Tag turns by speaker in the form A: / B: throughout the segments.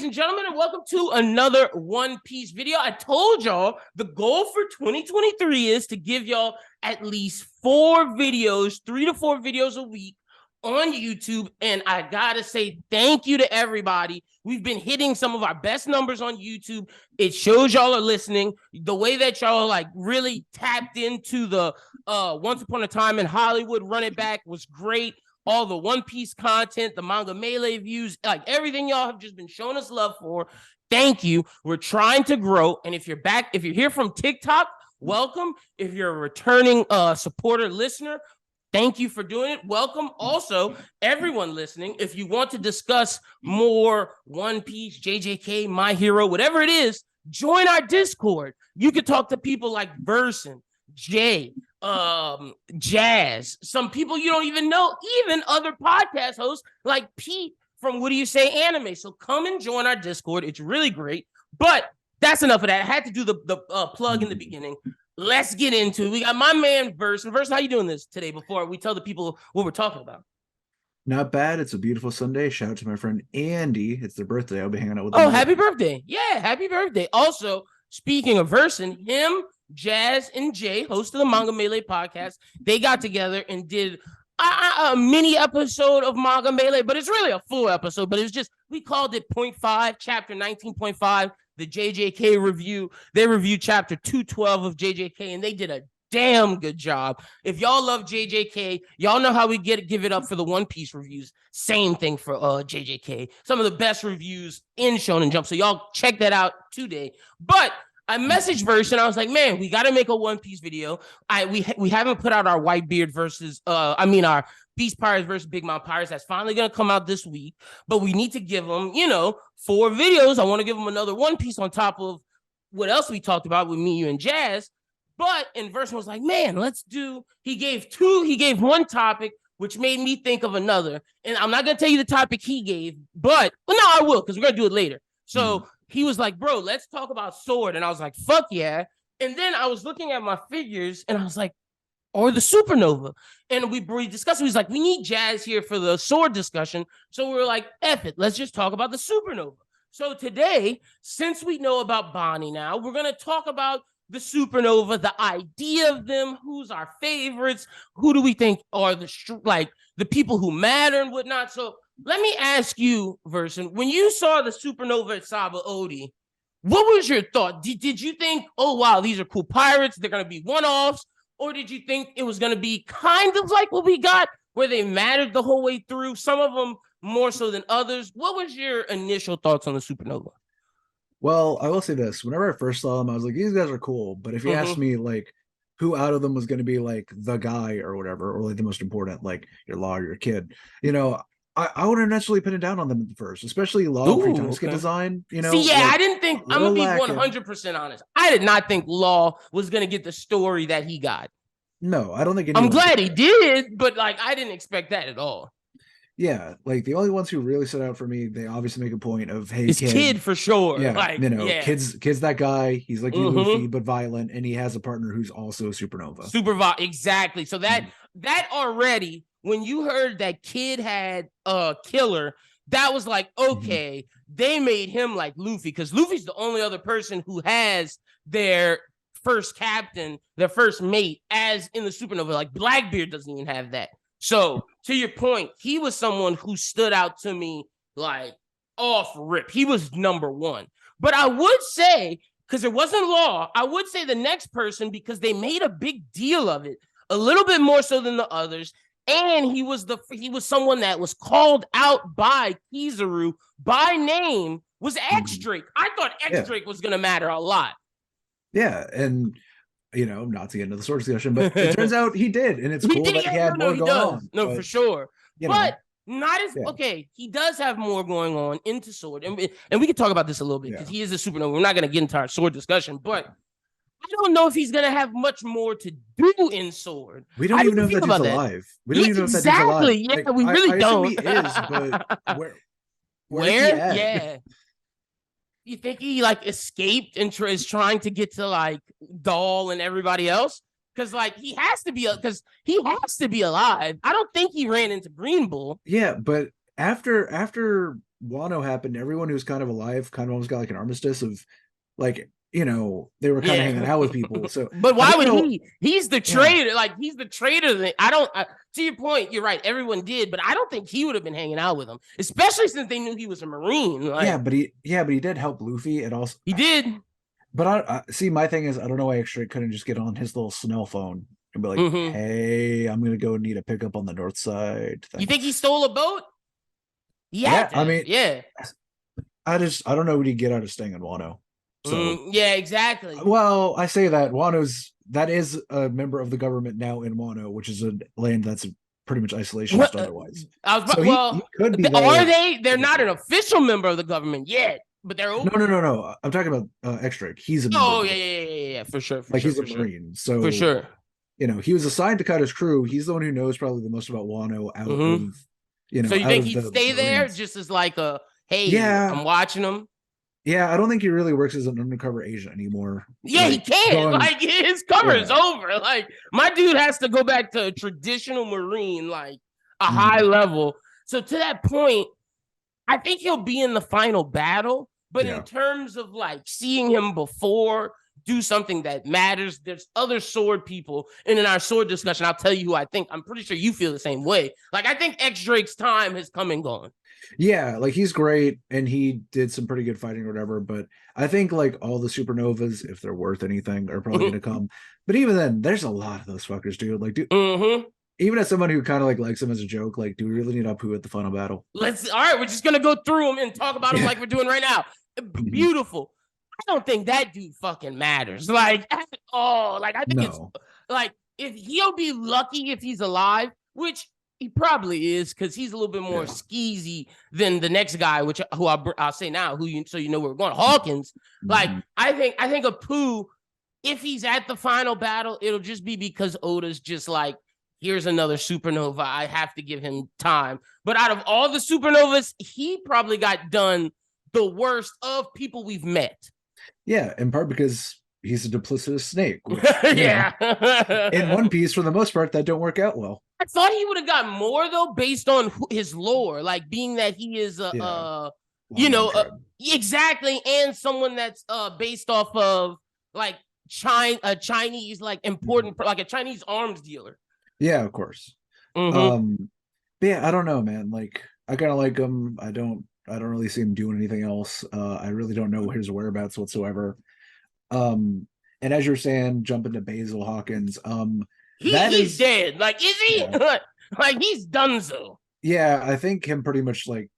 A: and gentlemen, and welcome to another One Piece video. I told y'all the goal for 2023 is to give y'all at least 4 videos, 3 to 4 videos a week on YouTube. And I gotta say thank you to everybody. We've been hitting some of our best numbers on YouTube. It shows y'all are listening. The way that y'all like really tapped into the Once Upon a Time in Hollywood Run It Back was great. All the One Piece content, the Manga Melee views, like everything y'all have just been showing us love for. Thank you. We're trying to grow. And if you're here from TikTok, welcome. If you're a returning supporter listener, thank you for doing it. Welcome. Also, everyone listening, if you want to discuss more One Piece, JJK, My Hero, whatever it is, join our Discord. You can talk to people like Versen, Jay, Jazz, some people you don't even know, even other podcast hosts like Pete from What Do You Say Anime. So come and join our Discord. It's really great. But that's enough of that. I had to do the plug in the beginning. Let's get into it. We got my man Versen. Versen, how you doing this today before we tell the people what we're talking about?
B: Not bad. It's a beautiful Sunday. Shout out to my friend Andy. It's their birthday. I'll be hanging out with them.
A: Oh, happy birthday. Yeah, happy birthday. Also, speaking of Versen, him, Jazz, and Jay, host of the Manga Melee podcast, they got together and did a mini episode of Manga Melee, but it's really a full episode, but it was just, we called it 0.5, chapter 19.5, the JJK review. They reviewed chapter 212 of JJK, and they did a damn good job. If y'all love JJK, y'all know how we give it up for the One Piece reviews. Same thing for JJK. Some of the best reviews in Shonen Jump. So y'all check that out today. But I messaged Versen. I was like, man, we got to make a One Piece video. We haven't put out our Whitebeard versus our Beast Pirates versus Big Mouth Pirates. That's finally gonna come out this week. But we need to give them, 4 videos. I want to give them another One Piece on top of what else we talked about with me, you, and Jazz. And Versen was like, man, let's do. He gave 2. He gave 1 topic, which made me think of another. And I'm not gonna tell you the topic he gave, no, I will, because we're gonna do it later. So he was like, bro, let's talk about Sword. And I was like, fuck yeah. And then I was looking at my figures and I was like, or the Supernova. And we discussed it. He was like, we need Jazz here for the Sword discussion. So we were like, F it, let's just talk about the Supernova. So today, since we know about Bonnie now, we're going to talk about the Supernova, the idea of them, who's our favorites, who do we think are the people who matter and whatnot. So let me ask you, Versen, when you saw the Supernova at Saba Odi, what was your thought? Did you think, oh, wow, these are cool pirates, they're going to be one-offs? Or did you think it was going to be kind of like what we got, where they mattered the whole way through, some of them more so than others? What was your initial thoughts on the Supernova?
B: Well, I will say this. Whenever I first saw them, I was like, these guys are cool. But if you asked me, like, who out of them was going to be, like, the guy or whatever, or, like, the most important, like, your Law or your kid, I would have naturally pinned it down on them at the first, especially Law Free design,
A: See, I didn't think, I'm going to be 100% honest. I did not think Law was going to get the story that he got.
B: No, I don't think
A: I'm glad he did, but, like, I didn't expect that at all.
B: Yeah, like, the only ones who really stood out for me, they obviously make a point of, hey,
A: his kid for sure.
B: Yeah,
A: like,
B: kid's that guy. He's like Luffy, but violent, and he has a partner who's also Supernova.
A: Exactly. So that already, when you heard that Kid had a killer, that was like, okay, they made him like Luffy, because Luffy's the only other person who has their first captain, their first mate, as in the Supernova. Like, Blackbeard doesn't even have that. So, to your point, he was someone who stood out to me like off rip. He was number 1. But I would say, because it wasn't Law, I would say the next person, because they made a big deal of it, a little bit more so than the others. And he was someone that was called out by Kizaru by name, was X-Drake. I thought X-Drake was going to matter a lot.
B: Yeah, and not to get into the sword discussion, but it turns out he did, and it's cool that he had more going on.
A: No, for sure. But not as okay. He does have more going on into sword, and we can talk about this a little bit, because he is a Supernova. We're not going to get into our sword discussion, but I don't know if he's going to have much more to do in sword.
B: We don't even know if that dude's alive. We don't even know if that dude's alive.
A: Yeah, like, we really don't.
B: He is, but
A: where? Yeah. You think he like escaped and is trying to get to like Doll and everybody else? Because like he has to be alive. I don't think he ran into Green Bull.
B: Yeah, but after Wano happened, everyone who's kind of alive kind of almost got like an armistice of like, they were kind of hanging out with people. So
A: but
B: I
A: why
B: think
A: would
B: it'll,
A: he? He's the traitor. Like he's the traitor. That I don't. To your point, you're right. Everyone did, but I don't think he would have been hanging out with him, especially since they knew he was a Marine. Like
B: but he did help Luffy, and also
A: he did.
B: But I see. My thing is, I don't know why Extra couldn't just get on his little Snell phone and be like,
A: Mhm.
B: "Hey, I'm gonna go need a pickup on the north side."
A: You
B: Thing.
A: think he stole a boat? He
B: Yeah,
A: had to
B: I
A: have,
B: mean,
A: yeah.
B: I don't know what he'd get out of staying in Wano. So,
A: Yeah, exactly.
B: well, I say that that is a member of the government now in Wano, which is a land that's pretty much isolationist otherwise. So he could be
A: are
B: there.
A: they? They're not an official member of the government yet, but they're open.
B: No. I'm talking about Extra. He's a member.
A: Oh yeah, for sure,
B: like he's a Marine. So
A: for sure.
B: He was assigned to cut his crew. He's the one who knows probably the most about Wano out of,
A: So you
B: out
A: think
B: of
A: he'd
B: the
A: stay there
B: Marines.
A: just as like a, hey,
B: Yeah,
A: I'm watching him?
B: Yeah, I don't think he really works as an undercover agent anymore.
A: Yeah, he can't. Like his cover is over. Like my dude has to go back to a traditional Marine, like a high level. So to that point, I think he'll be in the final battle. But in terms of like seeing him before do something that matters, there's other sword people. And in our sword discussion, I'll tell you who I think. I'm pretty sure you feel the same way. Like I think X Drake's time has come and gone.
B: Yeah, like he's great and he did some pretty good fighting or whatever, but I think like all the supernovas, if they're worth anything, are probably gonna come. But even then, there's a lot of those fuckers, dude. Like, dude, even as someone who kind of like likes him as a joke, like, do we really need Apu at the final battle?
A: All right, we're just gonna go through them and talk about them like we're doing right now. Beautiful. I don't think that dude fucking matters. Like at all. Like I think it's like if he'll be lucky if he's alive, which he probably is, because he's a little bit more skeezy than the next guy, who I'll say now, so you know where we're going. Hawkins. Like I think Apu, if he's at the final battle, it'll just be because Oda's just like, here's another supernova. I have to give him time. But out of all the supernovas, he probably got done the worst of people we've met.
B: Yeah, in part because he's a duplicitous snake. Which, in One Piece, for the most part, that don't work out well.
A: I thought he would have got more though, based on his lore, like being that he is exactly, and someone that's based off of like Chinese, like important, like a Chinese arms dealer.
B: Yeah, of course. But yeah, I don't know, man. Like I kind of like him. I don't really see him doing anything else. I really don't know his whereabouts whatsoever. And as you're saying, jump into Basil Hawkins.
A: He's dead. Like, is he? Yeah. Like he's done so.
B: Yeah, I think him pretty much like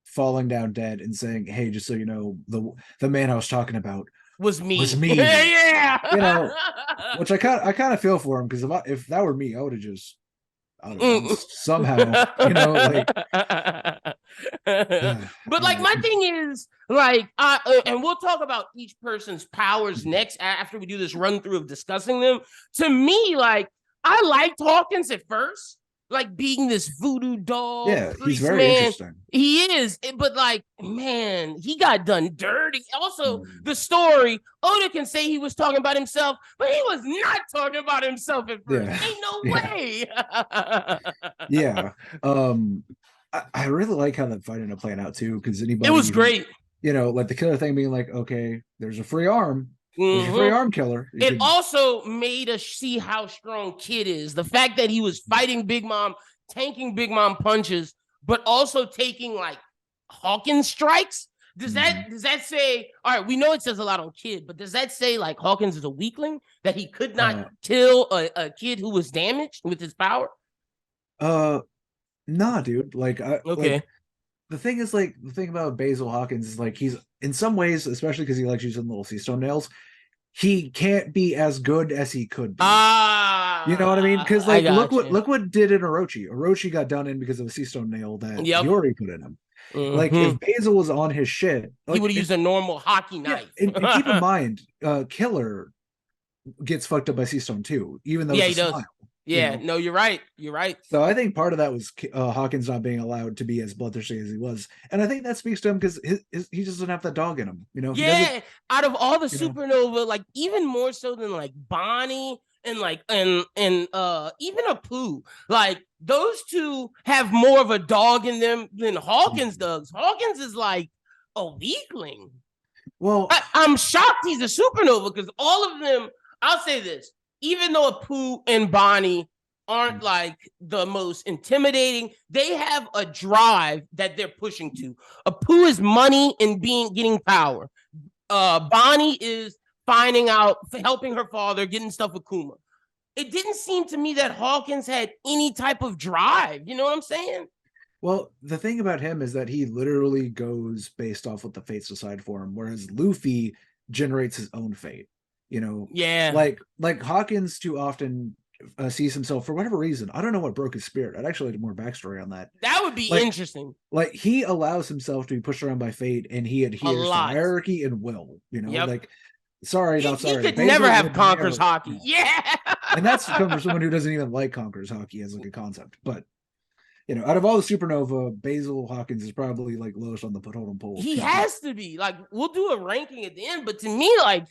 B: falling down dead and saying, "Hey, just so you know, the man I was talking about
A: was me."
B: Yeah. Which I kind of feel for him, because if that were me, I would have just somehow, like.
A: But like my thing is like, and we'll talk about each person's powers next after we do this run through of discussing them. To me, like I liked Hawkins at first, like being this voodoo doll.
B: Yeah, he's very interesting.
A: He is, but like, man, he got done dirty. Also, the story, Oda can say he was talking about himself, but he was not talking about himself at first. Yeah. Ain't no way.
B: Yeah. I really like how that fight ended up playing out too, because
A: it was great.
B: Like the killer thing being like, okay, there's a free arm. There's a free arm killer.
A: It also made us see how strong Kid is. The fact that he was fighting Big Mom, tanking Big Mom punches, but also taking like Hawkins strikes. Does that say, all right, we know it says a lot on Kid, but does that say like Hawkins is a weakling, that he could not kill a kid who was damaged with his power?
B: Nah, dude. Like, like, the thing is, like, the thing about Basil Hawkins is like, he's in some ways, especially because he likes using little sea stone nails, he can't be as good as he could be. You know what I mean? Because like, look what did in Orochi. Orochi got done in because of a sea stone nail that Yori put in him. Like if Basil was on his shit, like,
A: he would have used a normal hockey knife.
B: And keep in mind, Killer gets fucked up by sea stone too, even though
A: he does. Smile. Yeah, no, you're right. You're right.
B: So I think part of that was Hawkins not being allowed to be as bloodthirsty as he was, and I think that speaks to him because he just doesn't have that dog in him.
A: Yeah, out of all the supernova, like even more so than like Bonnie and even Apu. Like those two have more of a dog in them than Hawkins does. Hawkins is like a weakling.
B: Well,
A: I'm shocked he's a supernova because all of them, I'll say this, even though Apu and Bonnie aren't like the most intimidating, they have a drive that they're pushing to. Apu is money and getting power. Bonnie is finding out, helping her father, getting stuff with Kuma. It didn't seem to me that Hawkins had any type of drive. You know what I'm saying?
B: Well, the thing about him is that he literally goes based off what the fates decide for him, whereas Luffy generates his own fate. You know,
A: yeah,
B: like Hawkins too often sees himself for whatever reason. I don't know what broke his spirit. I'd actually like more backstory on that.
A: That would be interesting.
B: Like he allows himself to be pushed around by fate, and he adheres to hierarchy and will. You know, like sorry, not sorry.
A: He could never have Conqueror's Haki. Yeah,
B: and that's coming from someone who doesn't even like Conqueror's Haki as like a concept, but. You know, out of all the Supernova, Basil Hawkins is probably like lowest on the totem pole.
A: He has to be. Like, we'll do a ranking at the end, but to me, like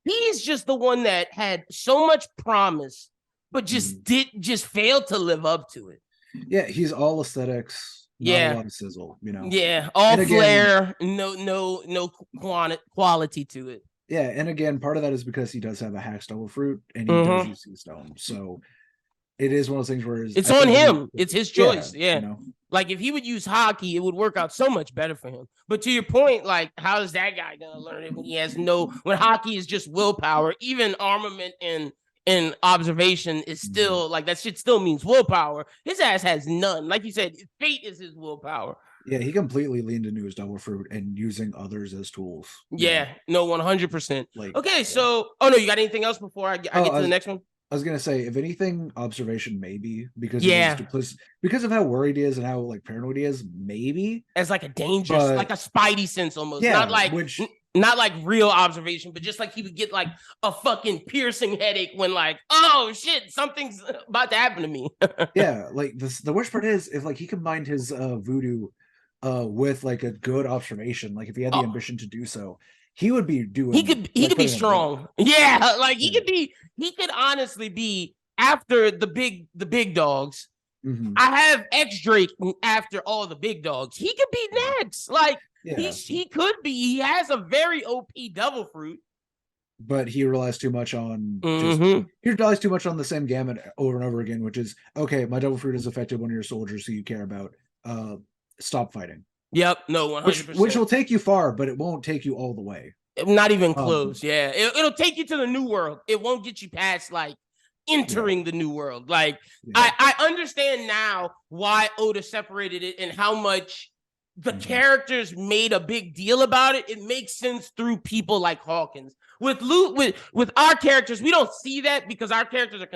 A: he's just the one that had so much promise, but just failed to live up to it.
B: Yeah, he's all aesthetics, not a lot of sizzle, you know.
A: Yeah, all flair, no quality to it.
B: Yeah, and again, part of that is because he does have a hack Devil Fruit and he does use Sea Stone, so. It is one of those things where
A: it's on him. It's his choice. Yeah.
B: You know?
A: Like if he would use Haki, it would work out so much better for him. But to your point, like how is that guy gonna learn it when he has when Haki is just willpower, even armament and observation is still like that shit still means willpower. His ass has none. Like you said, fate is his willpower.
B: Yeah, he completely leaned into his Devil Fruit and using others as tools.
A: Yeah, no, 100%. Like, okay, so no, you got anything else before I get to the next one?
B: I was gonna say, if anything, observation maybe because because of how worried he is and how like paranoid he is, maybe
A: as like a dangerous, like a spidey sense almost, not like real observation, but just like he would get like a fucking piercing headache when like, oh shit, something's about to happen to me.
B: Yeah, like the worst part is if like he combined his voodoo with like a good observation, like if he had the ambition to do so. He would be doing.
A: He could be strong. Yeah, like he could honestly be after the big dogs. I have X Drake after all the big dogs. He could be next. Like he could be. He has a very OP Devil Fruit.
B: But he relies too much on he relies too much on the same gamut over and over again, which is okay. My Devil Fruit has affected one of your soldiers, who you care about. Stop fighting.
A: Yep, no, 100%.
B: Which will take you far, but it won't take you all the way.
A: Not even close. Yeah, it'll take you to the new world. It won't get you past like entering the new world. Like I understand now why Oda separated it and how much the characters made a big deal about it. It makes sense through people like Hawkins. With our characters, we don't see that because our characters are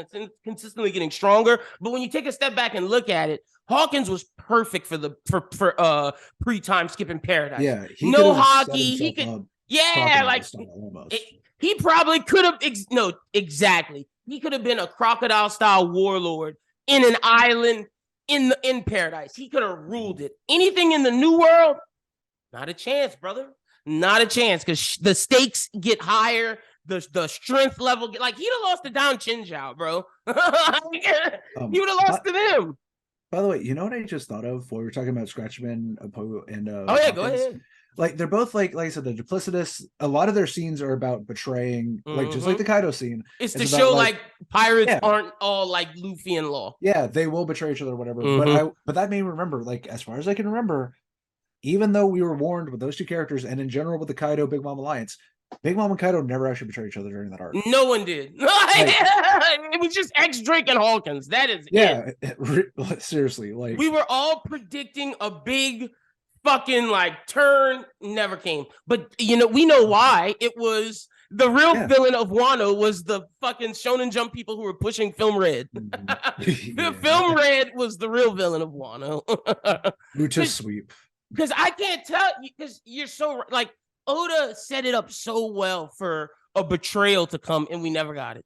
A: consistently getting stronger. But when you take a step back and look at it, Hawkins was perfect for pre-time skipping paradise.
B: Yeah,
A: no Haki. He could, like he probably could have. Exactly. He could have been a crocodile style warlord in an island in paradise. He could have ruled it. Anything in the new world, not a chance, brother. Not a chance because the stakes get higher. The strength level, like he'd have lost to Down Chinjiao, bro. He would have lost to them.
B: By the way, you know what I just thought of while we were talking about Scratchman, Apo, and
A: Hawkins? Go ahead.
B: Like they're both like I said, they're duplicitous. A lot of their scenes are about betraying, like just like the Kaido scene.
A: It's to show like pirates aren't all like Luffy and Law.
B: Yeah, they will betray each other, or whatever. But that made me remember, like as far as I can remember, even though we were warned with those two characters, and in general with the Kaido Big Mom alliance, Big Mom and Kaido never actually betrayed each other during that arc.
A: No one did. It was just X Drake and Hawkins. That is
B: it. Seriously, like
A: we were all predicting a big fucking like turn, never came. But we know why. It was the real villain of Wano was the fucking Shonen Jump people who were pushing Film Red. Film Red was the real villain of Wano.
B: Lucha's sweep.
A: Because I can't tell you, because you're so like Oda set it up so well for a betrayal to come, and we never got it.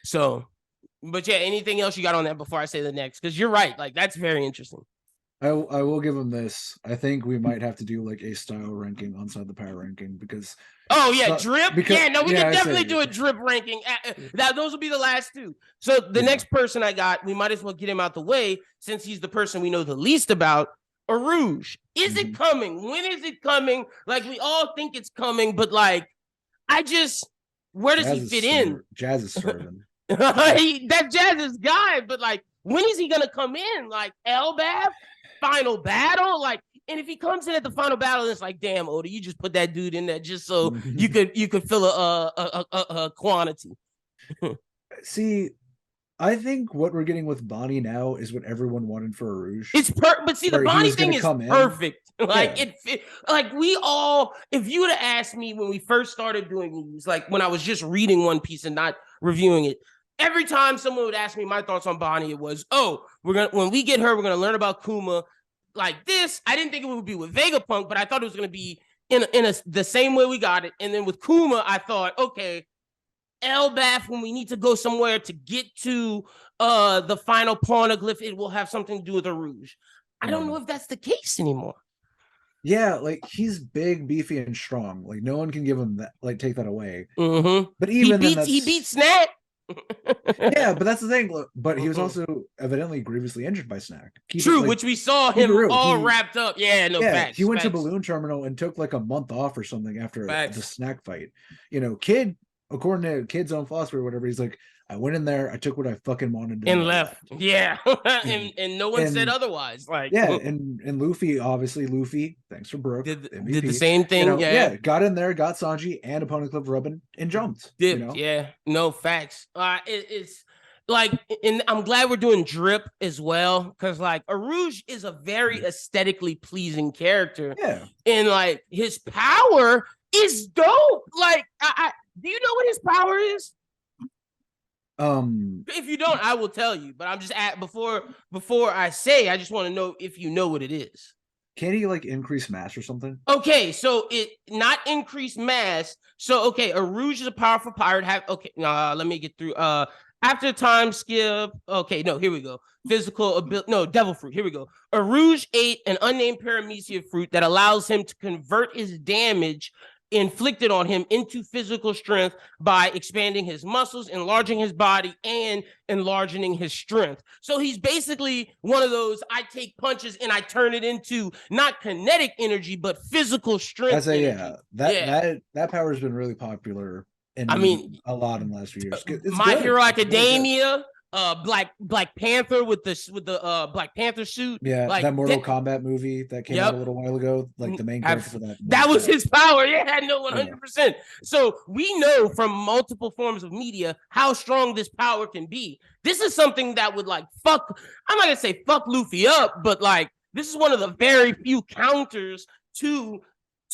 A: So, but yeah, anything else you got on that before I say the next? Because you're right, like that's very interesting.
B: I will give him this. I think we might have to do like a style ranking inside the power ranking because
A: Oh yeah, drip.
B: because
A: Yeah, no, we
B: yeah,
A: can
B: I
A: definitely
B: say
A: do a drip ranking. That those will be the last two. So the next person I got, we might as well get him out the way since he's the person we know the least about. Arouge. Is it coming? When is it coming? Like we all think it's coming, but like where does he fit in?
B: Jazz is starving.
A: That Jazz is guy, but like when is he gonna come in? Like Elbaf, final battle, like. And if he comes in at the final battle, it's like, damn, Oda, you just put that dude in there just so you could fill a quantity.
B: See, I think what we're getting with Bonnie now is what everyone wanted for Arouge.
A: But see, the Bonnie thing is perfect. Like like we all. If you would have asked me when we first started doing these, like when I was just reading One Piece and not reviewing it, every time someone would ask me my thoughts on Bonnie, it was, oh, when we get her, we're gonna learn about Kuma. Like this, I didn't think it would be with Vegapunk, but I thought it was going to be in the same way we got it. And then with Kuma, I thought, okay, Elbaf, when we need to go somewhere to get to the final poneglyph, it will have something to do with Arouge. I don't know if that's the case anymore.
B: Yeah, like he's big, beefy, and strong. Like no one can give him that, like take that away. But even
A: he beats Snack.
B: Yeah, but that's the thing. Look, but he was also evidently grievously injured by Snack.
A: True, which we saw him all wrapped up. Yeah, no facts.
B: He went to Balloon Terminal and took like a month off or something after the Snack fight. You know, Kid, according to Kid's own philosophy or whatever, he's like, I went in there, I took what I fucking wanted to
A: and left. Yeah. and no one said otherwise. Like
B: and Luffy, obviously, thanks for Brooke.
A: Did the same thing.
B: You know, got in there, got Sanji and a Poneglyph rubbing and jumped.
A: You know? Yeah, no facts. It's like, and I'm glad we're doing drip as well, because like Arouge is a very aesthetically pleasing character.
B: Yeah.
A: And like his power is dope. Like I do you know what his power is? If you don't, I will tell you. But I'm just before I say, I just want to know if you know what it is.
B: Can he like increase mass or something?
A: Okay, so it not increase mass. So okay, Arouge is a powerful pirate. Let me get through. After time skip. Okay, no, here we go. Physical ability. No, devil fruit. Here we go. Arouge ate an unnamed paramecia fruit that allows him to convert his damage inflicted on him into physical strength by expanding his muscles, enlarging his body, and enlarging his strength. So he's basically one of those, I take punches and I turn it into not kinetic energy, but physical strength.
B: That power has been really popular. A lot in the last few years.
A: My Hero Academia, Black Panther with the Black Panther suit.
B: Yeah, like that Mortal Kombat movie that came out a little while ago. Like the main character for that.
A: That was his power. Yeah, no, 100%. So we know from multiple forms of media how strong this power can be. This is something that would like fuck. I'm not gonna say fuck Luffy up, but like this is one of the very few counters to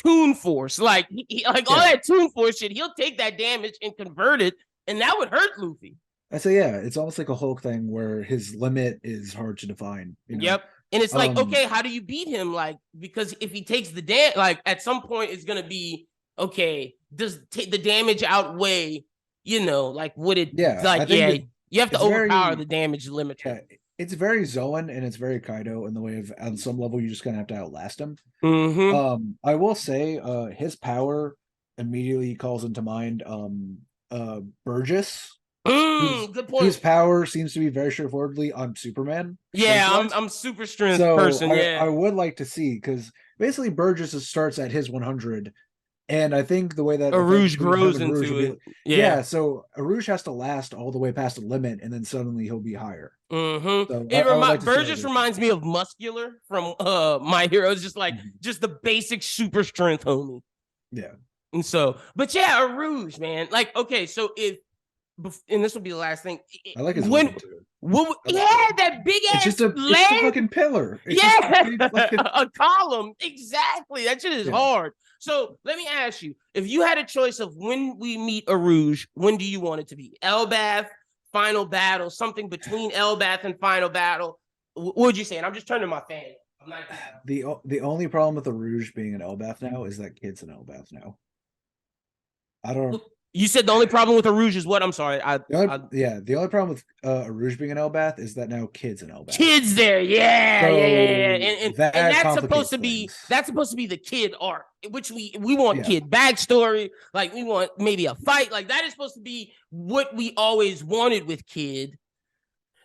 A: Toon Force. Like all that Toon Force shit, he'll take that damage and convert it, and that would hurt Luffy.
B: I say, yeah, it's almost like a Hulk thing where his limit is hard to define. You know?
A: Yep. And it's like, okay, how do you beat him? Like, because if he takes the damage, like at some point it's going to be, okay, does the damage outweigh, like would it, like, you have to overpower the damage limit.
B: Yeah, it's very Zoan and it's very Kaido in the way of, on some level, you're just going to have to outlast him. I will say his power immediately calls into mind Burgess.
A: Good point.
B: His power seems to be very straightforwardly on Superman.
A: Yeah, I'm super strength person.
B: I would like to see, because basically Burgess starts at his 100, and I think the way that
A: Arouge grows into it.
B: So Arouge has to last all the way past the limit, and then suddenly he'll be higher.
A: So Burgess reminds me of Muscular from My Hero. It's just like just the basic super strength homie.
B: Yeah.
A: And so, but yeah, Arouge, man. Like, okay, so and this will be the last thing.
B: I like his
A: that big ass.
B: It's just a fucking pillar.
A: A column. Exactly. That shit is hard. So let me ask you: if you had a choice of when we meet Arouge, when do you want it to be? Elbaf, final battle, something between Elbaf and final battle. What would you say? And I'm just turning my fan. I'm not.
B: The only problem with Arouge being an Elbaf now is that Kid's an Elbaf now. I don't.
A: You said the only problem with Arouge is what? I'm sorry.
B: The only problem with Arouge being an Elbath is that now kids in Elbath.
A: Kids there, yeah. And that's supposed to be the kid arc, which we want kid backstory. Like we want maybe a fight. Like that is supposed to be what we always wanted with kid.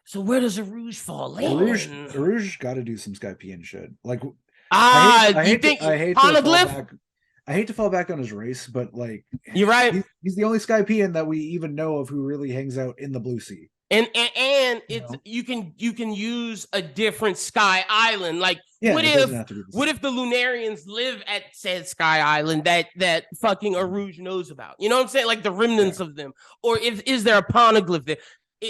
A: So where does Arouge fall in?
B: Arouge got to do some Skypian shit. Like
A: I
B: hate to fall back on his race, but like
A: you're right.
B: He's the only Skypian that we even know of who really hangs out in the Blue Sea.
A: And it's you can use a different Sky Island. Like what if the Lunarians live at said Sky Island that fucking Arouge knows about? You know what I'm saying? Like the remnants of them. Or is there a poneglyph there?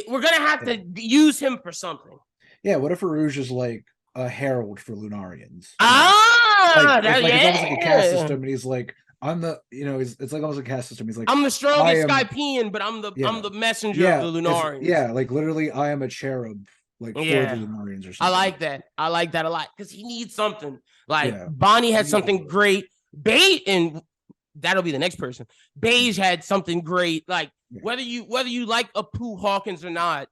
A: We're gonna have to use him for something.
B: Yeah, what if Arouge is like a herald for Lunarians?
A: It's almost
B: like a caste system, and he's like, I'm the, it's like almost a caste system. He's like,
A: I'm the strongest Skypian, but I'm the messenger of the Lunarians.
B: Like literally, I am a cherub, like for the Lunarians or something.
A: I like that a lot because he needs something. Like Bonnie had something great. And that'll be the next person. Beige had something great. Like whether you like Apu Hawkins or not,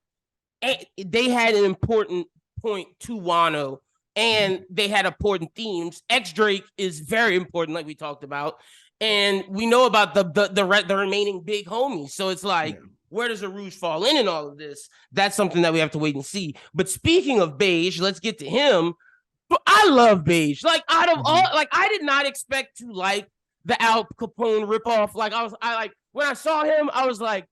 A: they had an important point to Wano, and they had important themes. X Drake is very important, like we talked about, and we know about the remaining big homies. So it's like, where does Arouge fall in all of this? That's something that we have to wait and see. But speaking of Beige, let's get to him. But I love Beige. Like out of all, like I did not expect to like the Al Capone ripoff. Like when I saw him, I was like,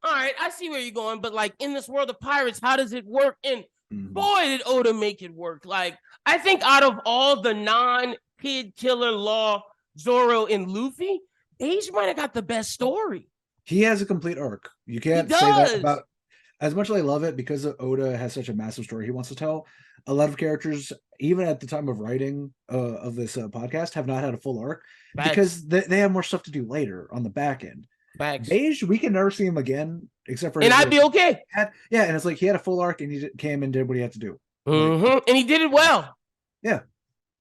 A: all right, I see where you're going, but like in this world of pirates, how does it work? And boy, did Oda make it work. Like I think out of all the non-kid killer law, Zoro and Luffy, Beige might have got the best story.
B: He has a complete arc. You can't say that about. As much as I love it, because Oda has such a massive story he wants to tell, a lot of characters, even at the time of writing of this podcast, have not had a full arc because they have more stuff to do later on the back end. Beige, we can never see him again, except for
A: I'd be okay.
B: And it's like he had a full arc and he came and did what he had to do.
A: And he did it well.
B: Yeah.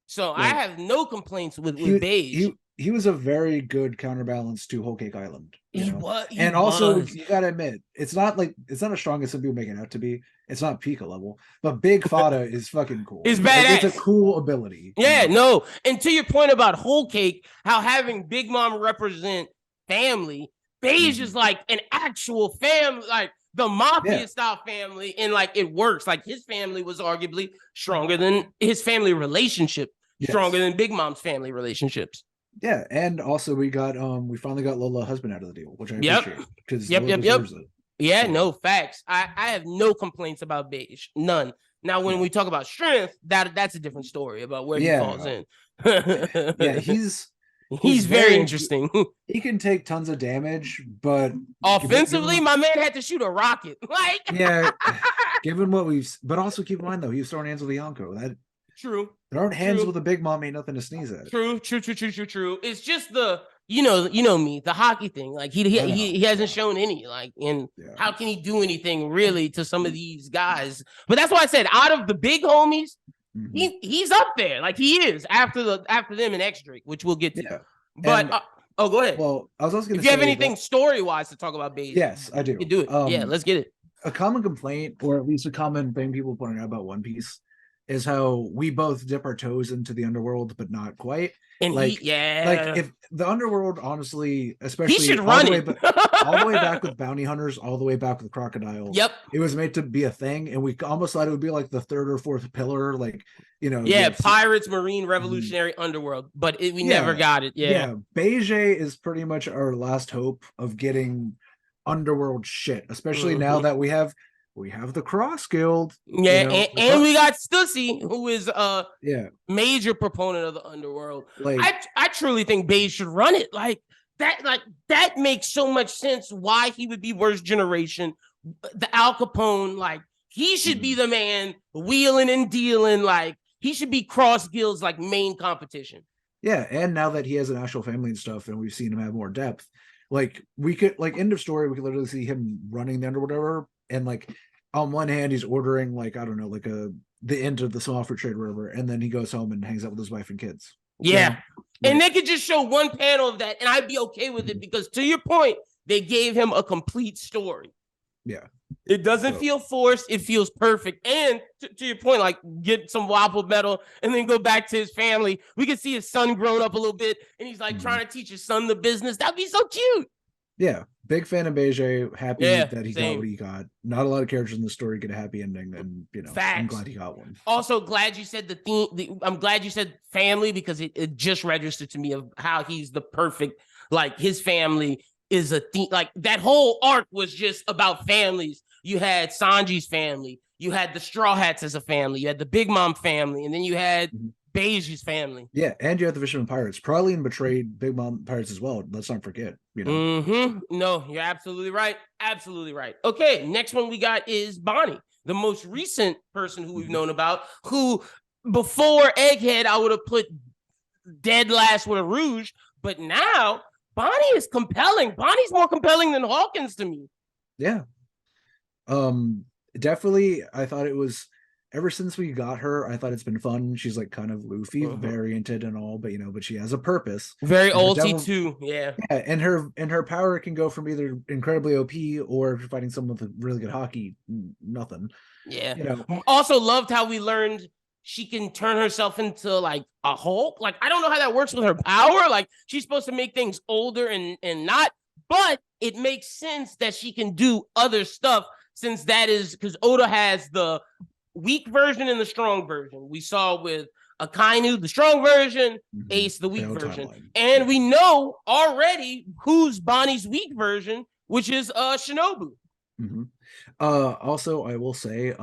A: So I have no complaints with Beige.
B: He was a very good counterbalance to Whole Cake Island.
A: He was.
B: Also, you gotta admit, it's not as strong as some people make it out to be. It's not Pika level, but Big Fada is fucking cool.
A: It's badass.
B: It's a cool ability.
A: Yeah, no. And to your point about Whole Cake, how having Big Mom represent family, Beige is like an actual family, like the mafia style family, and like it works. Like his family was arguably stronger than his family relationship, stronger than Big Mom's family relationships.
B: Yeah, and also we finally got Lola husband out of the deal, which I appreciate because
A: deserves it. Yeah, no facts. I have no complaints about Beige, none. Now, when we talk about strength, that's a different story about where he falls in. He's very interesting.
B: He can take tons of damage, but
A: offensively, my man had to shoot a rocket. Like,
B: given what but also keep in mind though, he was throwing hands with a Yonko. That
A: true.
B: Throwing hands with a Big Mom ain't nothing to sneeze at.
A: True. It's just the you know me, the hockey thing. Like he hasn't shown any. Like, and how can he do anything really to some of these guys? But that's why I said out of the big homies, he's up there. Like he is after them and X Drake, which we'll get to. Yeah. But go ahead.
B: Well, I was also going to say,
A: if you have anything story wise to talk about Beige,
B: yes, I do.
A: You do it. Let's get it.
B: A common complaint, or at least a common thing people pointing out about One Piece, is how we both dip our toes into the underworld, but not quite.
A: And
B: like if the underworld, honestly, especially
A: he should run
B: all the way back with bounty hunters, all the way back with crocodile.
A: Yep,
B: it was made to be a thing, and we almost thought it would be like the third or fourth pillar, like
A: pirates, marine, revolutionary, underworld, but we never got it.
B: Beige is pretty much our last hope of getting underworld shit, especially now that we have the Cross Guild.
A: And we got Stussy, who is a major proponent of the underworld. Like, I truly think Beige should run it. Like that makes so much sense why he would be worst generation. The Al Capone, like he should be the man wheeling and dealing. Like he should be Cross Guild's like main competition.
B: Yeah, and now that he has an actual family and stuff, and we've seen him have more depth, like we could, like, end of story, we could literally see him running the underworld, and like on one hand he's ordering, like, I don't know, like the end of the small fruit trade or whatever, and then he goes home and hangs out with his wife and kids.
A: And they could just show one panel of that and I'd be okay with it, because to your point, They gave him a complete story.
B: Yeah.
A: It doesn't feel forced. It feels perfect. And to your point, like get some Wapple metal and then go back to his family. We can see his son grown up a little bit and he's like trying to teach his son the business. That'd be so cute.
B: Yeah. Big fan of Beige. Happy that he got what he got. Not a lot of characters in the story get a happy ending. And, I'm glad he got one.
A: Also, glad you said the theme. I'm glad you said family because it just registered to me of how he's the perfect, like his family is a theme. Like that whole arc was just about families. You had Sanji's family, you had the Straw Hats as a family, you had the Big Mom family, and then you had Beiji's family.
B: Yeah, and you had the Fisherman Pirates. Praline betrayed Big Mom Pirates as well. Let's not forget.
A: No, you're absolutely right. Absolutely right. Okay, next one we got is Bonnie, the most recent person who we've known about, who before Egghead, I would have put dead last with a Rouge, but now Bonnie is compelling. Bonnie's more compelling than Hawkins to me.
B: Yeah. Definitely, I thought it was, ever since we got her, I thought it's been fun. She's like kind of Luffy varianted and all, but but she has a purpose.
A: Very ulty too. Yeah,
B: and her power can go from either incredibly OP or if you're fighting someone with really good hockey, nothing.
A: Yeah. Also loved how we learned she can turn herself into like a Hulk. Like, I don't know how that works with her power. Like, she's supposed to make things older and not, but it makes sense that she can do other stuff since that is because Oda has the weak version and the strong version. We saw with Akainu, the strong version, Ace, the weak version. Timeline. And we know already who's Bonnie's weak version, which is Shinobu.
B: Also, I will say,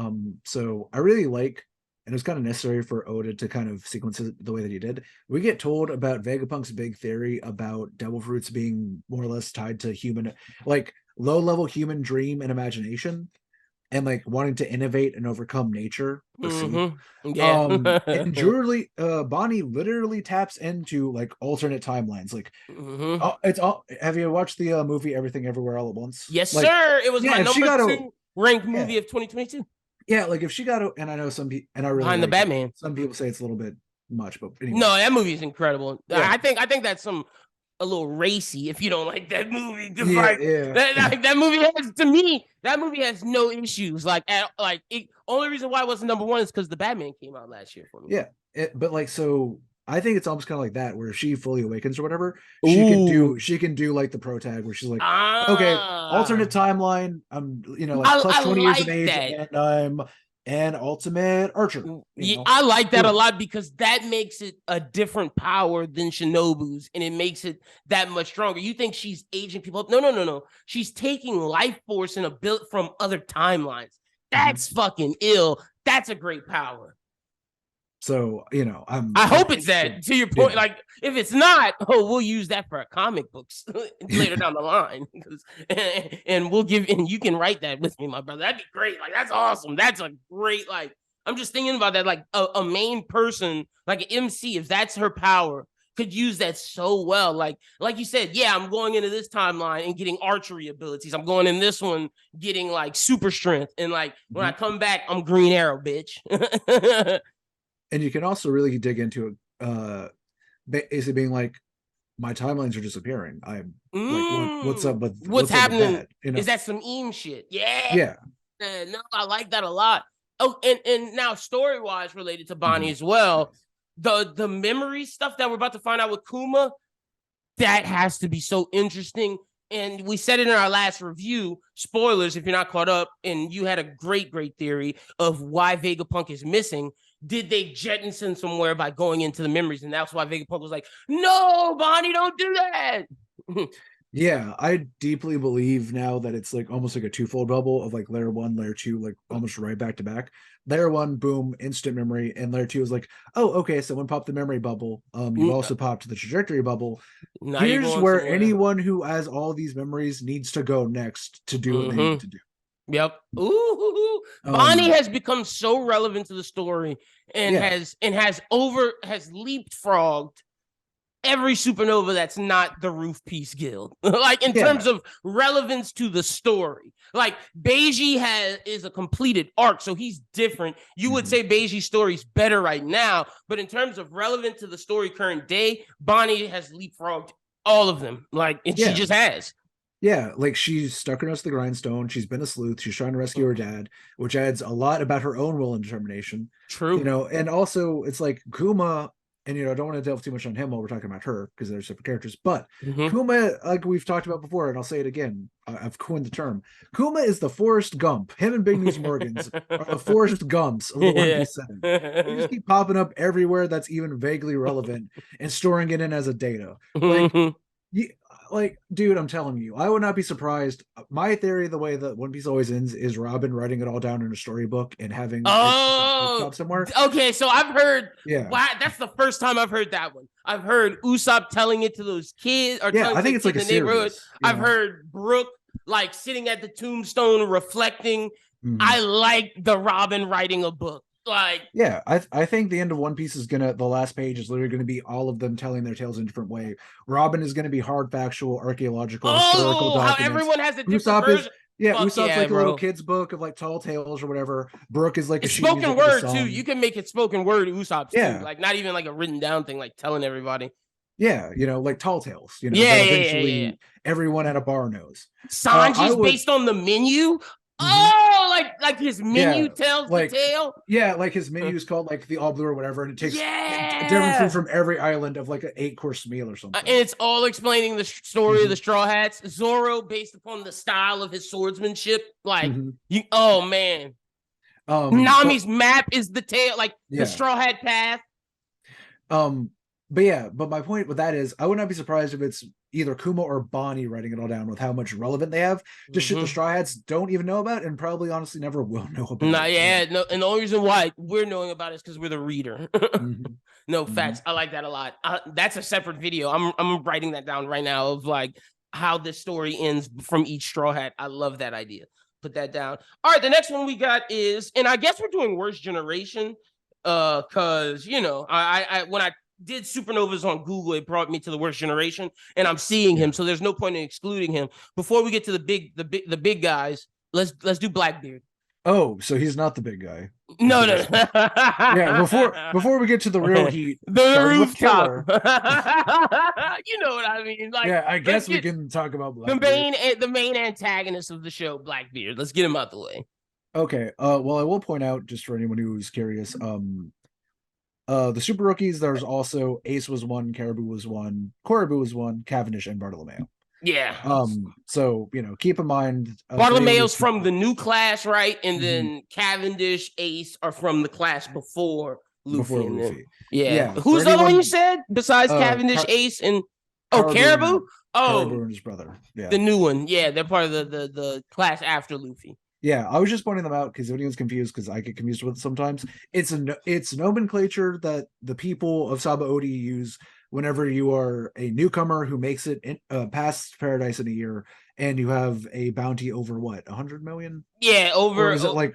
B: so I really like, and it was kind of necessary for Oda to kind of sequence it the way that he did. We get told about Vegapunk's big theory about devil fruits being more or less tied to human, like low-level human dream and imagination, and like wanting to innovate and overcome nature.
A: Yeah.
B: And Julie, Bonnie literally taps into like alternate timelines. Like, it's all. Have you watched the movie Everything Everywhere All at Once?
A: Yes, sir. It was my number 2 ranked movie of 2022.
B: Yeah, like if she got a, and I know some people, and I really
A: behind the Batman.
B: Some people say it's a little bit much, but anyway.
A: No, that movie is incredible. Yeah. I think that's a little racy if you don't like that movie. That movie has, to me, that movie has no issues. Only reason why it wasn't number 1 is because the Batman came out last year for me.
B: Yeah, but like so. I think it's almost kind of like that, where if she fully awakens or whatever, she can do like the pro tag where she's like, okay, alternate timeline. I'm plus 20 years of age, and I'm an ultimate archer.
A: I like that a lot because that makes it a different power than Shinobu's, and it makes it that much stronger. You think she's aging people up? No. She's taking life force and a build from other timelines. That's fucking ill. That's a great power.
B: So,
A: I hope it's that, to your point. Like, if it's not, we'll use that for comic books later down the line. And you can write that with me, my brother. That'd be great. Like, that's awesome. That's a great, like, I'm just thinking about that. Like, a main person, like an MC, if that's her power, could use that so well. Like you said, yeah, I'm going into this timeline and getting archery abilities. I'm going in this one getting, like, super strength. And, like, when I come back, I'm Green Arrow, bitch.
B: And you can also really dig into it, basically being like, my timelines are disappearing. I'm like, what's up with
A: what's happening? With that? Is that some Eam shit? Yeah. No, I like that a lot. Oh, and now story wise related to Bonnie as well, the memory stuff that we're about to find out with Kuma, that has to be so interesting. And we said it in our last review, spoilers if you're not caught up, and you had a great theory of why Vegapunk is missing. Did they jettison somewhere by going into the memories? And that's why Vegapunk was like, no, Bonnie, don't do that.
B: Yeah, I deeply believe now that it's like almost like a twofold bubble of like layer 1, layer 2, like almost right back to back. Layer 1, boom, instant memory, and layer 2 is like, oh, okay, someone popped the memory bubble. You also popped the trajectory bubble. Now here's where anyone who has all these memories needs to go next to do what they need to do.
A: Yep. Ooh, Bonnie has become so relevant to the story and has leapfrogged every supernova that's not the Roof Piece Guild. Like in terms of relevance to the story. Like Beiji is a completed arc, so he's different. You would say Beiji's story's better right now, but in terms of relevant to the story current day, Bonnie has leapfrogged all of them. Like she just has.
B: Yeah, like she's stuck her nose to the grindstone. She's been a sleuth. She's trying to rescue her dad, which adds a lot about her own will and determination.
A: True.
B: And also it's like Kuma, and I don't want to delve too much on him while we're talking about her because they're separate characters. But
A: Mm-hmm.
B: Kuma, like we've talked about before, and I'll say it again, I've coined the term. Kuma is the Forrest Gump. Him and Big News Morgans are the Forrest Gumps of the One Piece setting. They just keep popping up everywhere that's even vaguely relevant and storing it in as a data. Like you, dude, I'm telling you, I would not be surprised. My theory, the way that One Piece always ends, is Robin writing it all down in a storybook and having it
A: Oh,
B: somewhere.
A: okay. So I've heard.
B: Yeah,
A: Wow, that's the first time I've heard that one. I've heard Usopp telling it to those kids, or
B: yeah.
A: telling
B: I
A: to
B: think
A: the
B: it's like
A: kids
B: a
A: in the neighborhood.
B: series.
A: I've heard Brooke like sitting at the tombstone reflecting.
B: Mhm.
A: I like the Robin writing a book. Like,
B: Yeah, I think the end of One Piece is the last page is literally gonna be all of them telling their tales in a different way. Robin is gonna be hard factual, archaeological, historical
A: oh, how
B: documents.
A: everyone has a different
B: Usopp is
A: version.
B: yeah,
A: Fuck
B: Usopp's
A: yeah,
B: like a little
A: bro.
B: kid's book of like tall tales or whatever. Brooke is like a
A: It's
B: sheet
A: spoken
B: music of a
A: word too.
B: song.
A: You can make it spoken word Usopp's too.
B: Yeah,
A: Like not even like a written down thing, like telling everybody.
B: yeah, like tall tales,
A: Yeah,
B: that
A: yeah, yeah, yeah, yeah.
B: eventually everyone at a bar knows. I
A: Sanji's
B: would,
A: based on the menu.
B: mhm.
A: Oh, like his menu
B: Yeah,
A: tells the
B: like
A: tale.
B: like his menu is called like the All Blue or whatever, and it takes different food
A: Yeah.
B: from every island of like an 8-course meal or
A: And
B: something.
A: it's all explaining the story of the
B: Mhm,
A: Straw Hats. Zoro, based upon the style of his swordsmanship. Like,
B: mhm.
A: oh man.
B: But
A: Nami's map is the tale, like the
B: yeah,
A: Straw Hat path.
B: um, but my point with that is, I would not be surprised if it's either Kuma or Bonnie writing it all down with how much relevant they have to shit the
A: Mm-hmm.
B: Straw Hats don't even know about, and probably honestly never will know about
A: Nah,
B: it.
A: yeah, no, and the only reason why we're knowing about it is because we're the reader.
B: Mhm,
A: No
B: mhm.
A: facts. I like that a lot. That's a separate video. I'm writing that down right now of like how this story ends from each Straw Hat. I love that idea. Put that down. All right, the next one we got is, and I guess we're doing Worst Generation, because I when I did Supernovas on Google, it brought me to the Worst Generation, and I'm seeing
B: Yeah.
A: him, so there's no point in excluding him. Before we get to the big guys, let's do Blackbeard.
B: Oh, so he's not the big guy. Is
A: No,
B: the
A: no,
B: best
A: no.
B: part. Yeah, before we get to the real heat,
A: The
B: starting with
A: rooftop.
B: Killer.
A: You know what I mean? Like,
B: Yeah, I
A: let's
B: guess we
A: get
B: can talk about
A: the
B: Blackbeard.
A: main antagonist of the show, Blackbeard. Let's get him out the way.
B: Okay. Well, I will point out, just for anyone who's curious, the super rookies, there's also Ace was one, Caribou was one, Coribou was one, Cavendish, and Bartolomeo.
A: Yeah.
B: So keep in mind, for anyone
A: Bartolomeo's
B: who's
A: from the new class, right? And
B: Mhm,
A: then Cavendish, Ace are from the class before
B: before
A: Luffy and them.
B: Luffy.
A: Yeah.
B: Yeah, for
A: Who's the other one you
B: anyone,
A: said besides Cavendish, Ace, and
B: Caribou
A: Caribou?
B: and
A: Oh,
B: his brother. Yeah.
A: the new one. Yeah, they're part of the class after Luffy.
B: Yeah, I was just pointing them out because if anyone's confused, because I get confused with it sometimes. It's nomenclature that the people of Sabaody use whenever you are a newcomer who makes it past Paradise in a year, and you have a bounty over what 100 million,
A: Yeah,
B: or
A: over.
B: is it like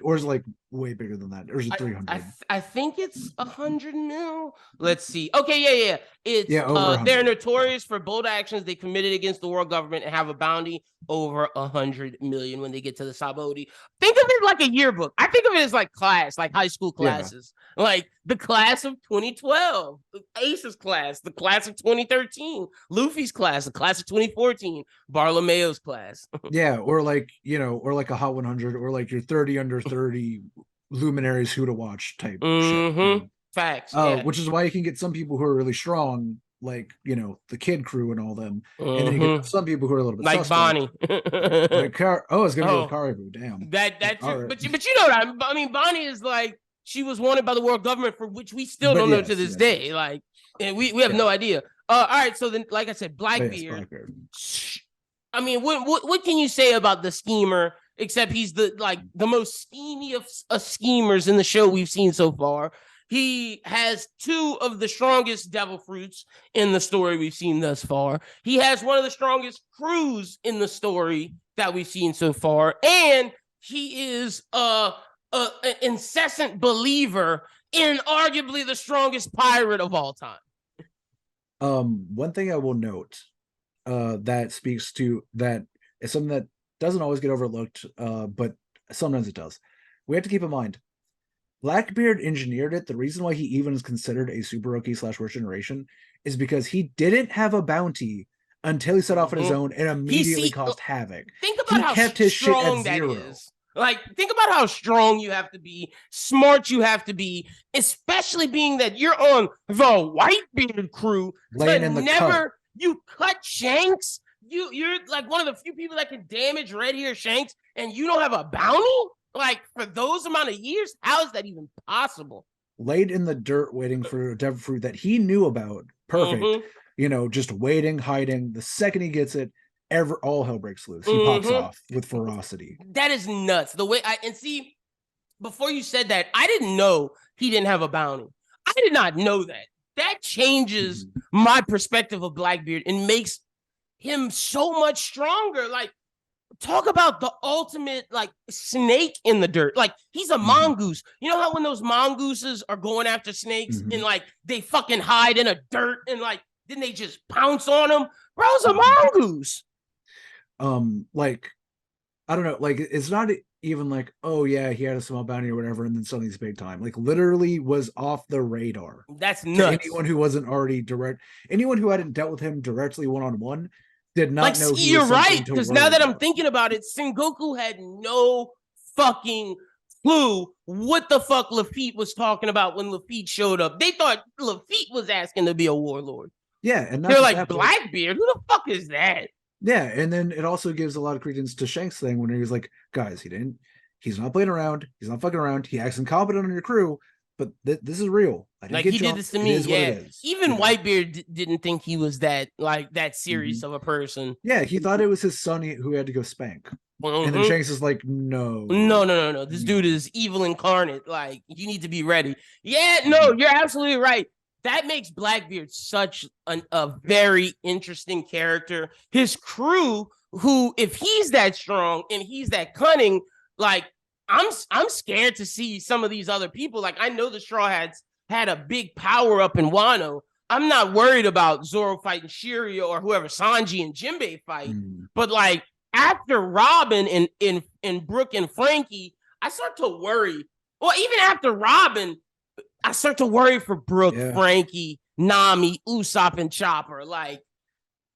B: way bigger than that, or is it 300?
A: I think it's 100 mil. Let's see. Okay, yeah. It's
B: Yeah, over
A: they're
B: 100.
A: notorious for bold actions they committed against the world government and have a bounty over 100 million when they get to the Saboti. Think of it like a yearbook. I think of it as like class, like high school
B: Yeah,
A: classes, like the class of 2012, Ace's class, the class of 2013, Luffy's class, the class of 2014, Bartolomeo's class.
B: yeah, or like or like a Hot 100, or like your 30 under 30 luminaries who to watch type shit.
A: Mm-hmm. Facts. Yeah.
B: Which is why you can get some people who are really strong, like the Kid Crew and all them, and then you get
A: Mm-hmm.
B: some people who are a little bit
A: Like
B: suspect,
A: Bonnie.
B: like it's gonna be like
A: Oh,
B: Caribou. Damn.
A: that
B: All
A: too.
B: right,
A: But you know what I mean. Bonnie is like, she was wanted by the world government, for which we still
B: but
A: don't know to
B: yes,
A: this
B: yes,
A: day.
B: yes,
A: Like, and we have
B: yeah,
A: no idea. All right. So then, like I said,
B: but yes,
A: Blackbeard.
B: Blackbeard.
A: I mean, what can you say about the schemer? Except he's the most schemy of schemers in the show we've seen so far. He has two of the strongest devil fruits in the story we've seen thus far. He has one of the strongest crews in the story that we've seen so far, and he is an incessant believer in arguably the strongest pirate of all time.
B: One thing I will note, that speaks to that is something that doesn't always get overlooked, but sometimes it does. We have to keep in mind, Blackbeard engineered it. The reason why he even is considered a super rookie / worst generation is because he didn't have a bounty until he set off on his own and immediately caused havoc.
A: Think about how
B: kept his shit at
A: strong that
B: 0.
A: is. Like, think about how strong you have to be, smart you have to be, especially being that you're on the Whitebeard crew.
B: Laying in the cut.
A: You cut Shanks. You're like one of the few people that can damage Red Hair Shanks, and you don't have a bounty? Like, for those amount of years? How is that even possible?
B: Laid in the dirt waiting for a devil fruit that he knew about. Perfect. You know, just waiting, hiding. The second he gets it, all hell breaks loose. He pops off with ferocity.
A: That is nuts. The way see, before you said that, I didn't know he didn't have a bounty. I did not know that. That changes my perspective of Blackbeard and makes him so much stronger. Like, talk about the ultimate, like, snake in the dirt. Like, he's a mongoose. You know how when those mongooses are going after snakes and, like, they fucking hide in a dirt and, like, then they just pounce on them? Bro's a mongoose.
B: Like, I don't know, like, it's not even like, oh yeah, he had a small bounty or whatever, and then suddenly it's big time. Like, literally was off the radar.
A: That's nuts.
B: Anyone who wasn't already anyone who hadn't dealt with him directly one-on-one did not know.
A: You're right, because now that I'm thinking about it, Sengoku had no fucking clue what the fuck Lafitte was talking about when Lafitte showed up. They thought Lafitte was asking to be a warlord.
B: Yeah, and
A: they're like, Blackbeard, who the fuck is that?
B: Yeah, and then it also gives a lot of credence to Shanks' thing when he was like, guys, he's not playing around, he's not fucking around, he acts incompetent on your crew, but this is real.
A: Like, he did this to me. Yeah, even Whitebeard didn't think he was that serious of a person.
B: Yeah, he thought it was his son who had to go spank. And then Shanks is like, no.
A: This dude is evil incarnate. Like, you need to be ready. Yeah, no, you're absolutely right. That makes Blackbeard such a very interesting character. His crew, who, if he's that strong and he's that cunning, like, I'm scared to see some of these other people. Like, I know the Straw Hats had a big power up in Wano. I'm not worried about Zoro fighting Shiryu or whoever Sanji and Jinbei fight. But, like, after Robin and Brooke and Frankie, I start to worry. Well, even after Robin, I start to worry for Brooke, Frankie, Nami, Usopp, and Chopper. Like,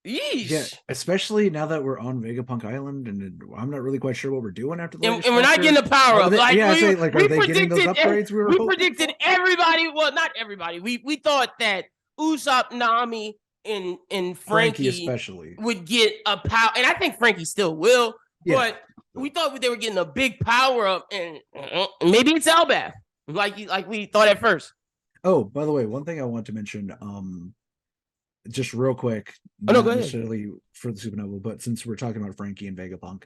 A: yeesh.
B: Yeah, especially now that we're on Vegapunk Island, and I'm not really quite sure what we're doing after the
A: and we're not getting the power up. Like,
B: are they getting those upgrades?
A: We predicted everybody. Well, not everybody. We thought that Usopp, Nami, and Frankie
B: especially
A: would get a power, and I think Frankie still will. But we thought they were getting a big power up, and maybe it's Elbaf. Like we thought at first.
B: Oh, by the way, one thing I want to mention, just real quick,
A: not
B: necessarily for the Supernova, but since we're talking about Frankie and Vegapunk,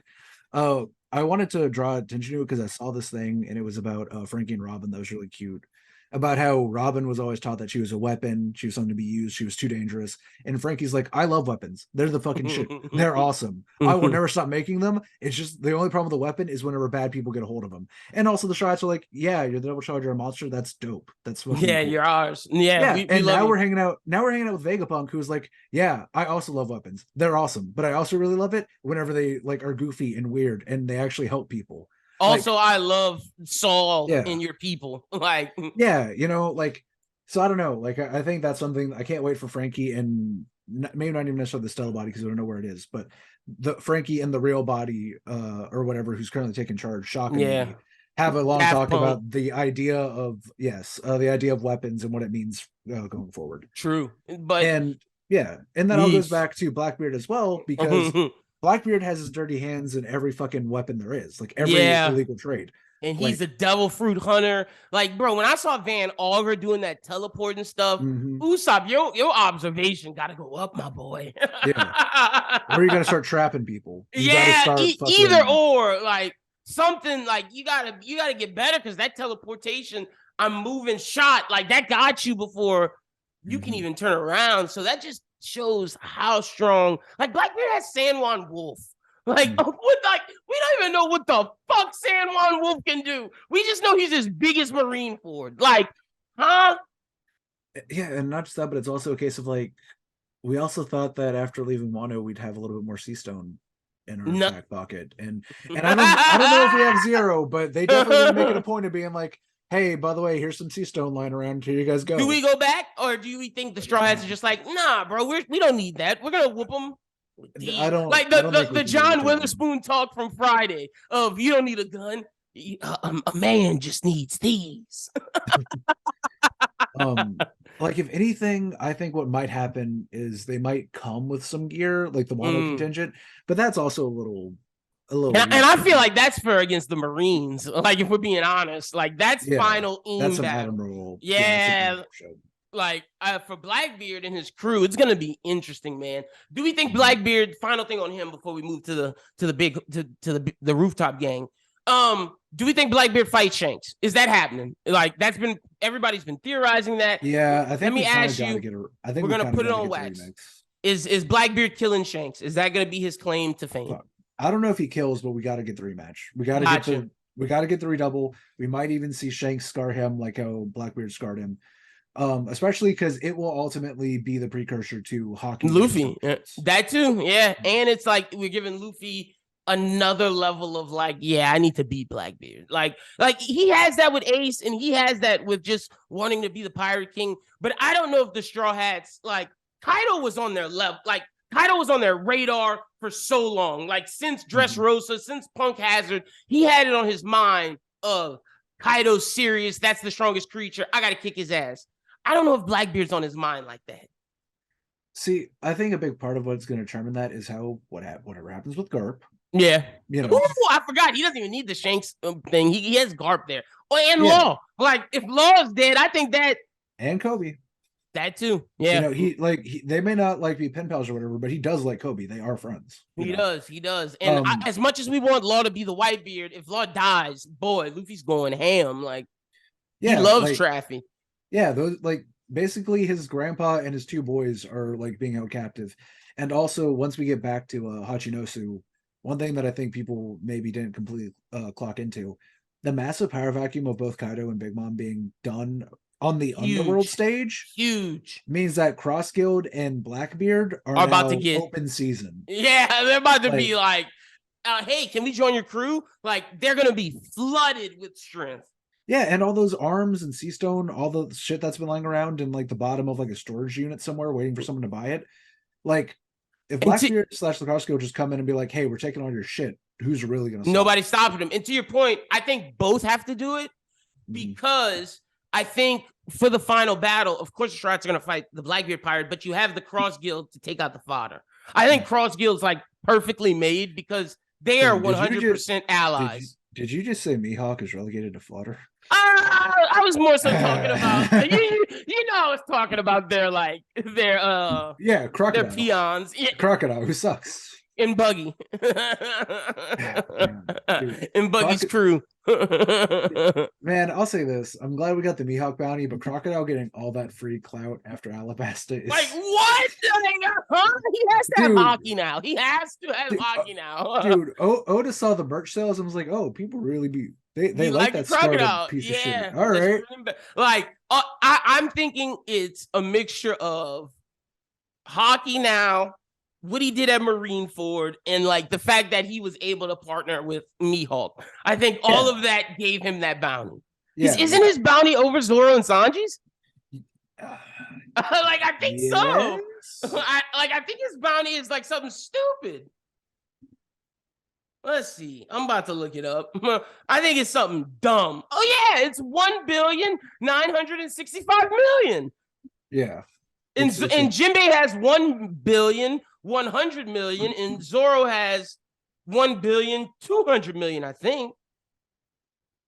B: I wanted to draw attention to it because I saw this thing and it was about Frankie and Robin that was really cute. About how Robin was always taught that she was a weapon, she was something to be used, she was too dangerous. And Frankie's like, I love weapons. They're the fucking shit. They're awesome. I will never stop making them. It's just the only problem with the weapon is whenever bad people get a hold of them. And also the shots are like, yeah, you're the double charger, a monster. That's dope. That's fucking cool.
A: You're ours. Yeah.
B: And now we're hanging out. Now we're hanging out with Vegapunk, who's like, yeah, I also love weapons. They're awesome. But I also really love it whenever they like are goofy and weird and they actually help people.
A: Also, I love Saul and your people. Like,
B: you know, like, so I don't know. Like, I think that's something I can't wait for Frankie and maybe not even necessarily the Stella body because I don't know where it is, but the Frankie and the real body or whatever who's currently taking charge, shockingly, have a long talk about the idea of the idea of weapons and what it means going forward.
A: True, but
B: and that all goes back to Blackbeard as well because. Blackbeard has his dirty hands in every fucking weapon there is, like every illegal trade.
A: And he's a devil fruit hunter. Like, bro, when I saw Van Auger doing that teleport and stuff, Usopp, your observation got to go up, my boy.
B: Or you got to start trapping people.
A: Either or, like something like you gotta get better because that teleportation, I'm moving shot, like that got you before you can even turn around. So that just shows how strong. Like Blackbeard has San Juan Wolf. Like, we don't even know what the fuck San Juan Wolf can do. We just know he's his biggest Marine Ford. Like, huh?
B: Yeah, and not just that, but it's also a case of like, we also thought that after leaving Wano, we'd have a little bit more sea stone in our back pocket. And I don't know if we have zero, but they definitely make it a point of being like, hey, by the way, here's some sea stone lying around. Here you guys go.
A: Do we go back, or do we think the Straw Hats are just like, nah, bro, we don't need that. We're gonna whoop them.
B: I don't
A: like
B: I don't think
A: the
B: we can give it
A: John
B: to him.
A: Witherspoon talk from Friday of you don't need a gun. A man just needs these.
B: Like if anything, I think what might happen is they might come with some gear, like the Wano contingent, but that's also a little
A: and I feel like that's fair against the Marines. Like if we're being honest, like that's final aim
B: that's an
A: battle.
B: admiral.
A: Yeah. Like for Blackbeard and his crew, it's gonna be interesting, man. Do we think Blackbeard? Final thing on him before we move to the rooftop gang. Do we think Blackbeard fights Shanks? Is that happening? Like everybody's been theorizing that.
B: Yeah, I think
A: let me ask you.
B: We're
A: gonna put it on wax. Is Blackbeard killing Shanks? Is that gonna be his claim to fame?
B: I don't know if he kills, but we got to get the rematch. We got to get the redouble. We might even see Shanks scar him like how Blackbeard scarred him. Especially because it will ultimately be the precursor to Hawking.
A: Luffy. That too, yeah. And it's like we're giving Luffy another level of like, yeah, I need to beat Blackbeard. Like he has that with Ace, and he has that with just wanting to be the Pirate King. But I don't know if the Straw Hats, like Kaido was on their level, like Kaido was on their radar for so long. Like since Dressrosa, since Punk Hazard, he had it on his mind of Kaido's serious. That's the strongest creature. I got to kick his ass. I don't know if Blackbeard's on his mind like that.
B: See, I think a big part of what's going to determine that is whatever happens with Garp.
A: Yeah. Ooh, I forgot. He doesn't even need the Shanks thing. He has Garp there. Oh, and Law. Like, if Law is dead, I think that...
B: And Kobe.
A: That too. Yeah.
B: They may not be pen pals or whatever, but he does like Kobe. They are friends.
A: He does. And as much as we want Law to be the Whitebeard, if Law dies, boy, Luffy's going ham. Like, he loves Traffy.
B: Yeah, those basically his grandpa and his two boys are being held captive. And also, once we get back to Hachinosu, one thing that I think people maybe didn't completely clock into, the massive power vacuum of both Kaido and Big Mom being done on the Underworld stage means that Cross Guild and Blackbeard are about to get open season.
A: Yeah, they're about to be like, hey, can we join your crew? Like, they're going to be flooded with strength.
B: Yeah, and all those arms and sea stone, all the shit that's been lying around in the bottom of a storage unit somewhere waiting for someone to buy it. Like, if Blackbeard / the Cross Guild just come in and be like, hey, we're taking all your shit, who's really going to stop?
A: Nobody's stopping them. And to your point, I think both have to do it because I think for the final battle, of course, the Strats are going to fight the Blackbeard pirate, but you have the Cross Guild to take out the fodder. I think Cross Guild's perfectly made because they are 100% allies.
B: Did you just say Mihawk is relegated to fodder?
A: I was more so talking about I was talking about their
B: Crocodile.
A: Their peons. Yeah.
B: Crocodile, who sucks.
A: In Buggy. In Buggy's crew.
B: Man, I'll say this. I'm glad we got the Mihawk bounty, but Crocodile getting all that free clout after Alabasta is
A: what? He has to have hockey now. He has to have hockey now.
B: Dude, Oda saw the merch sales and was like, oh, people really they like that Crocodile piece of shit. All right.
A: I'm thinking it's a mixture of hockey now, what he did at Marineford, and the fact that he was able to partner with Mihawk. I think all of that gave him that bounty. Yeah. Isn't his bounty over Zoro and Sanji's? I think so. I think his bounty is something stupid. Let's see. I'm about to look it up. I think it's something dumb. Oh yeah, it's 1,965,000,000.
B: Yeah.
A: And Jinbei has 1,100,000,000, and Zoro has 1,200,000,000, I think.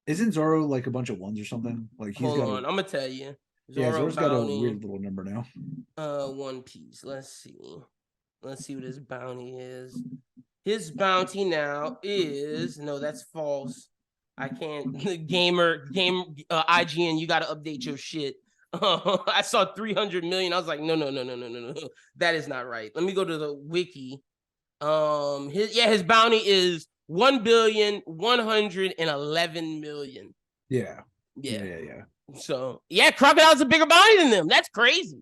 B: Isn't Zoro a bunch of ones or something?
A: Hold on, I'm gonna tell you.
B: Zoro's got a weird little number now.
A: One Piece. Let's see what his bounty is. His bounty now is that's false. I can't. IGN, you got to update your shit. I saw 300 million. I was like, no, that is not right. Let me go to the wiki. His bounty is 1,111,000,000.
B: Yeah.
A: So Crocodile's a bigger bounty than them. That's crazy.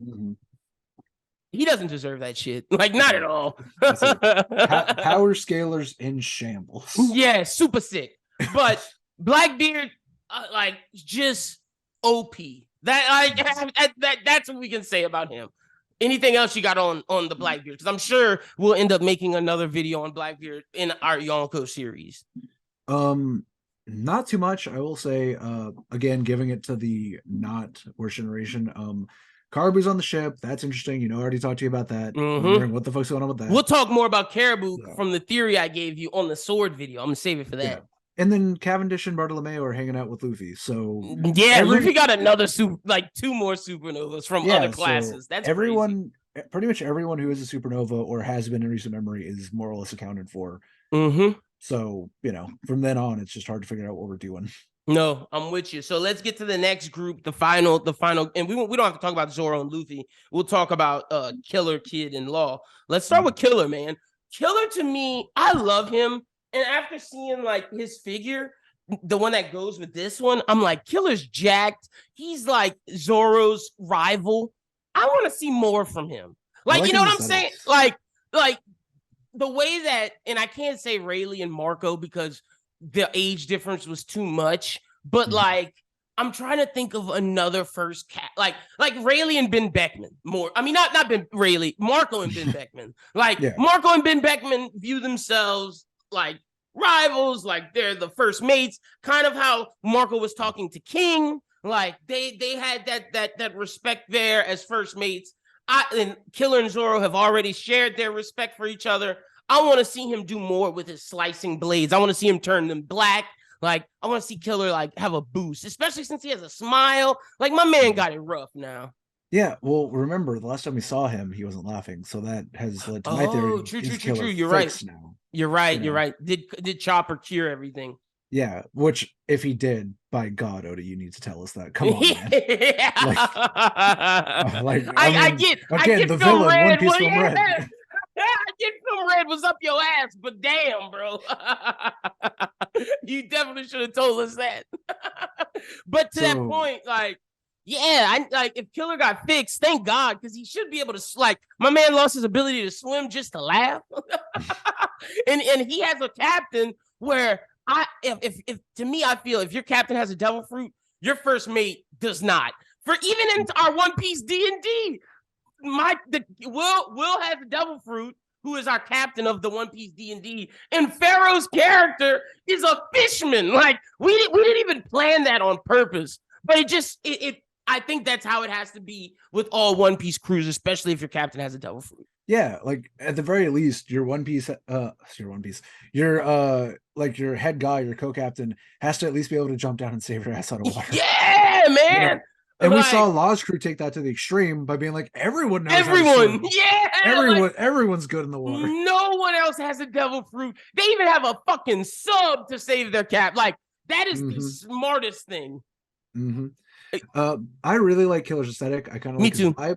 A: He doesn't deserve that shit. Not at all.
B: Power scalers in shambles.
A: Yeah, super sick. But Blackbeard, just OP. That's what we can say about him. Anything else you got on the Blackbeard? Because I'm sure we'll end up making another video on Blackbeard in our Yonko series.
B: Not too much. I will say, again, giving it to the not worst generation. Caribou's on the ship. That's interesting. I already talked to you about that. Wondering what the fuck's going on with that.
A: We'll talk more about Caribou from the theory I gave you on the sword video. I'm gonna save it for that.
B: Yeah. And then Cavendish and Bartolomeo are hanging out with Luffy. So
A: Luffy got another two more supernovas from other classes. That's
B: everyone, crazy. Pretty much everyone who is a supernova or has been in recent memory is more or less accounted for. So, from then on, it's just hard to figure out what we're doing.
A: No, I'm with you. So let's get to the next group, the final, and we don't have to talk about Zoro and Luffy. We'll talk about Killer, Kid, and Law. Let's start with Killer, man. Killer, to me, I love him. And after seeing like his figure, the one that goes with this one, I'm like, Killer's jacked. He's like Zoro's rival. I want to see more from him. Like, you know what I'm saying? Like the way that, and I can't say Rayleigh and Marco because the age difference was too much, but like, I'm trying to think of another first cat, like Rayleigh and Ben Beckman more. I mean, not Ben Rayleigh, Marco and Ben Beckman. Like Marco and Ben Beckman view themselves like rivals, like they're the first mates, kind of how Marco was talking to King. Like they had that respect there as first mates. And Killer and Zoro have already shared their respect for each other. I want to see him do more with his slicing blades. I want to see him turn them black. Like, I want to see Killer like have a boost, especially since he has a smile. Like, my man got it rough now.
B: Yeah, well, remember the last time we saw him, he wasn't laughing, so that has led to my theory.
A: True. You're right. Now. You're right. Did Chopper cure everything?
B: Yeah, which if he did, by God, Oda, you need to tell us that. Come on, man. I get the villain, Red, One Piece Film Red.
A: I get Film Red was up your ass, but damn, bro. You definitely should have told us that. But to that point, if Killer got fixed, thank God, because he should be able to, like, my man lost his ability to swim just to laugh. and he has a captain where if to me, I feel if your captain has a devil fruit, your first mate does not. For even in our One Piece D&D, Will has a devil fruit, who is our captain of the One Piece D&D, and Pharaoh's character is a fishman. Like we didn't even plan that on purpose, but I think that's how it has to be with all One Piece crews, especially if your captain has a devil fruit.
B: Yeah, like at the very least, your head guy, your co-captain has to at least be able to jump down and save your ass out of water.
A: Yeah, man.
B: And we saw Law's crew take that to the extreme by being like, everyone knows. Everyone's good in the water.
A: No one else has a devil fruit. They even have a fucking sub to save their cap. Like, that is the smartest thing.
B: I really like Killer's aesthetic. I kind of like his vibe.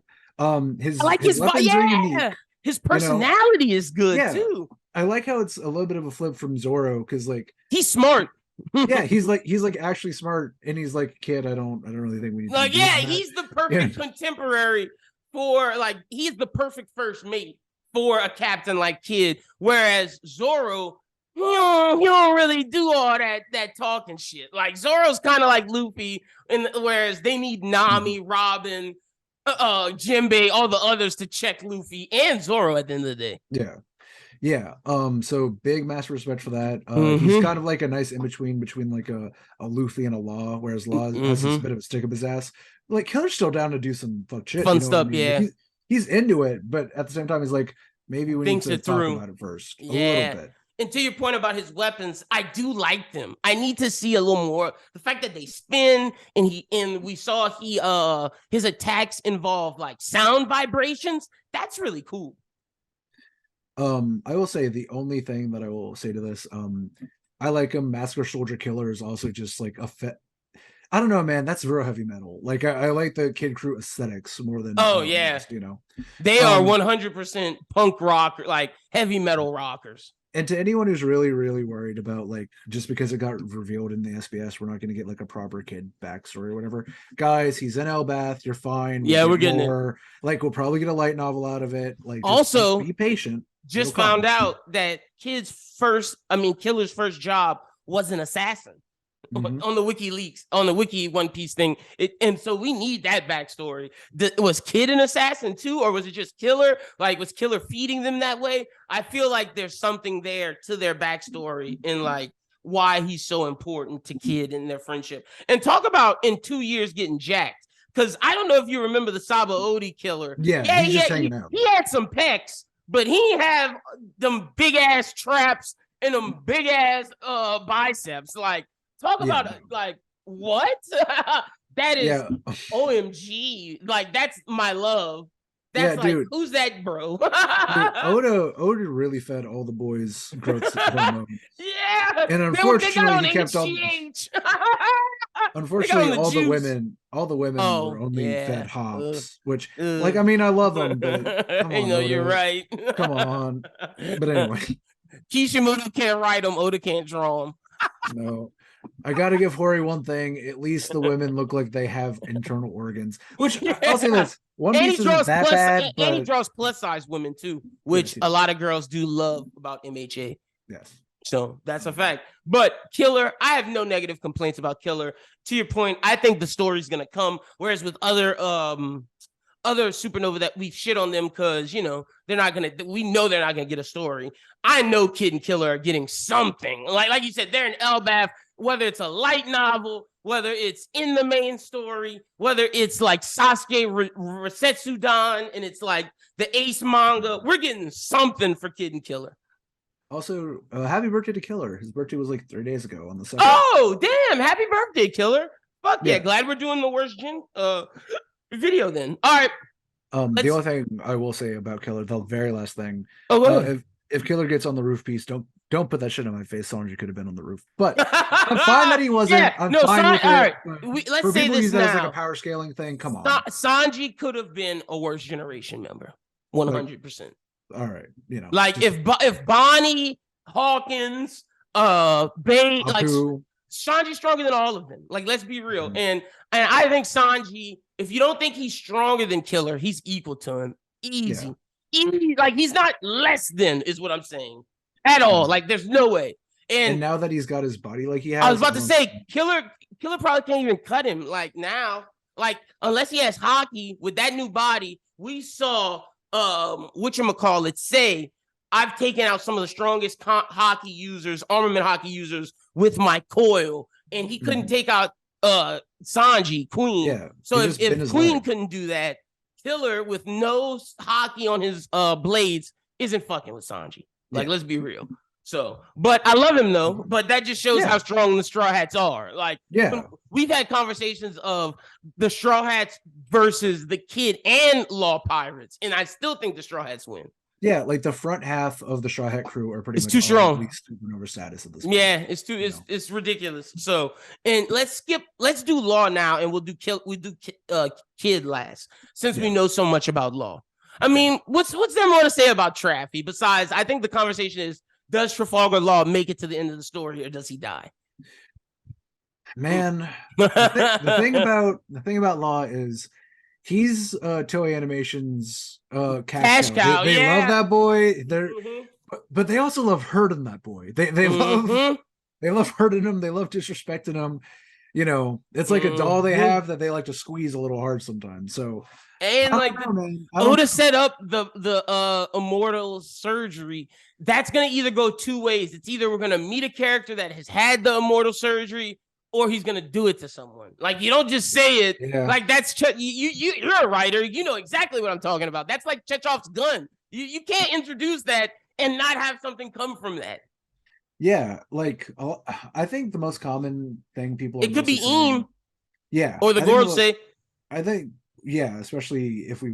B: His weapons are unique.
A: His personality is good too.
B: I like how it's a little bit of a flip from Zoro because like
A: he's smart.
B: Yeah, he's like actually smart, and he's like, kid, I don't really think we need to
A: he's the perfect contemporary for he's the perfect first mate for a captain like Kid, whereas Zoro, you don't really do all that talking shit. Like Zoro's kind of like Luffy, and whereas they need Nami, Robin, Jinbei, all the others to check Luffy and Zoro at the end of the day.
B: Yeah. So big massive respect for that. He's kind of like a nice in-between between like a Luffy and a Law, whereas Law has this bit of a stick up his ass. Like Killer's still down to do some fuck shit.
A: Fun stuff,
B: yeah. Like, he's into it, but at the same time, he's like, maybe we need to talk about it first. A little bit.
A: And to your point about his weapons, I do like them. I need to see a little more. The fact that they spin and we saw his attacks involve like sound vibrations. That's really cool.
B: I will say the only thing that I will say to this, I like him. Massacre Soldier Killer is also just like I don't know, man. That's real heavy metal. Like I like the Kid Crew aesthetics more than
A: they are 100% punk rock, like heavy metal rockers.
B: And to anyone who's really, really worried about like just because it got revealed in the SBS, we're not going to get like a proper Kid backstory or whatever. Guys, he's in Elbath. You're fine.
A: We're getting more.
B: Like we'll probably get a light novel out of it. Like
A: also
B: be patient.
A: Just found out that Killer's first job was an assassin. on the WikiLeaks, on the Wiki One Piece thing. And so we need that backstory. Was Kid an assassin too, or was it just Killer? Like, was Killer feeding them that way? I feel like there's something there to their backstory and like why he's so important to Kid and their friendship. And talk about in 2 years getting jacked. Because I don't know if you remember the Saba Odi Killer.
B: Yeah, he's just hanging out.
A: He had some pecs, but he have them big ass traps and them big ass biceps. Like, talk about like what? That is OMG. Like, that's my love. That's like, dude, who's that, bro?
B: Dude, Oda really fed all the boys growth hormones.
A: Yeah,
B: and unfortunately, he kept
A: HGH.
B: Unfortunately, all the women were only fed hops. Which, like, I mean, I love them, but come on,
A: Oda. You're right.
B: Come on. But anyway,
A: Kishimoto can't write them. Oda can't draw them.
B: No. I gotta give Hori one thing. At least the women look like they have internal organs. Which I'll say this: One Piece isn't that bad,
A: and he draws plus size women too, which a lot of girls do love about MHA.
B: Yes,
A: so that's a fact. But Killer, I have no negative complaints about Killer. To your point, I think the story's gonna come. Whereas with other Supernova that we shit on them because they're not gonna. We know they're not gonna get a story. I know Kid and Killer are getting something. Like you said, they're in Elbaf. Whether it's a light novel, whether it's in the main story, whether it's like Sasuke Resetsudan and it's like the Ace manga, we're getting something for Kid and Killer.
B: Also, happy birthday to Killer. His birthday was like 3 days ago on the 2nd.
A: Oh, damn. Happy birthday, Killer. Fuck yeah. Glad we're doing the worst video then. All right.
B: The only thing I will say about Killer, the very last thing. If Killer gets on the roof piece, don't put that shit on my face. Sanji could have been on the roof, but I'm fine that he wasn't. I'm fine with it. All
A: right, let's say this now.
B: That as like a power scaling thing. Come on,
A: Sanji could have been a Worst Generation member, 100%.
B: All right,
A: like if Bonnie, Hawkins, Bay, like Sanji's stronger than all of them. Like, let's be real. And I think Sanji, if you don't think he's stronger than Killer, he's equal to him. Easy. Like, he's not less than, is what I'm saying. At all. Like, there's no way. And
B: now that he's got his body like he has.
A: I was about to say, Killer probably can't even cut him. Like, now, like, unless he has hockey with that new body, we saw whatchamacallit say, I've taken out some of the strongest hockey users, armament hockey users with my coil. And he couldn't take out Sanji, Queen. Yeah, so if Queen couldn't do that, Killer with no hockey on his blades isn't fucking with Sanji. Like, let's be real. So, but I love him though. But that just shows how strong the Straw Hats are. Like, we've had conversations of the Straw Hats versus the Kid and Law Pirates, and I still think the Straw Hats win.
B: Yeah, like the front half of the Straw Hat crew are pretty much
A: too strong.
B: At least Supernova status at this point.
A: Yeah, it's too. It's ridiculous. So, and let's do Law now, and we'll do Kid last, since we know so much about Law. I mean, what's there more to say about Traffy besides? I think the conversation is: does Trafalgar Law make it to the end of the story, or does he die?
B: Man, the thing about Law is he's Toei Animation's cash cow. They love that boy. But they also love hurting that boy. They love hurting him. They love disrespecting him. It's like a doll they have that they like to squeeze a little hard sometimes. So.
A: And like Oda set up the immortal surgery. That's gonna either go two ways. It's either we're gonna meet a character that has had the immortal surgery, or he's gonna do it to someone. Like, you don't just say it. Yeah. Like, that's you're a writer. You know exactly what I'm talking about. That's like Chekhov's gun. You can't introduce that and not have something come from that.
B: Yeah, like I think the most common thing people
A: it could be Eam.
B: Yeah,
A: or the Gorosei.
B: I think. Yeah, especially if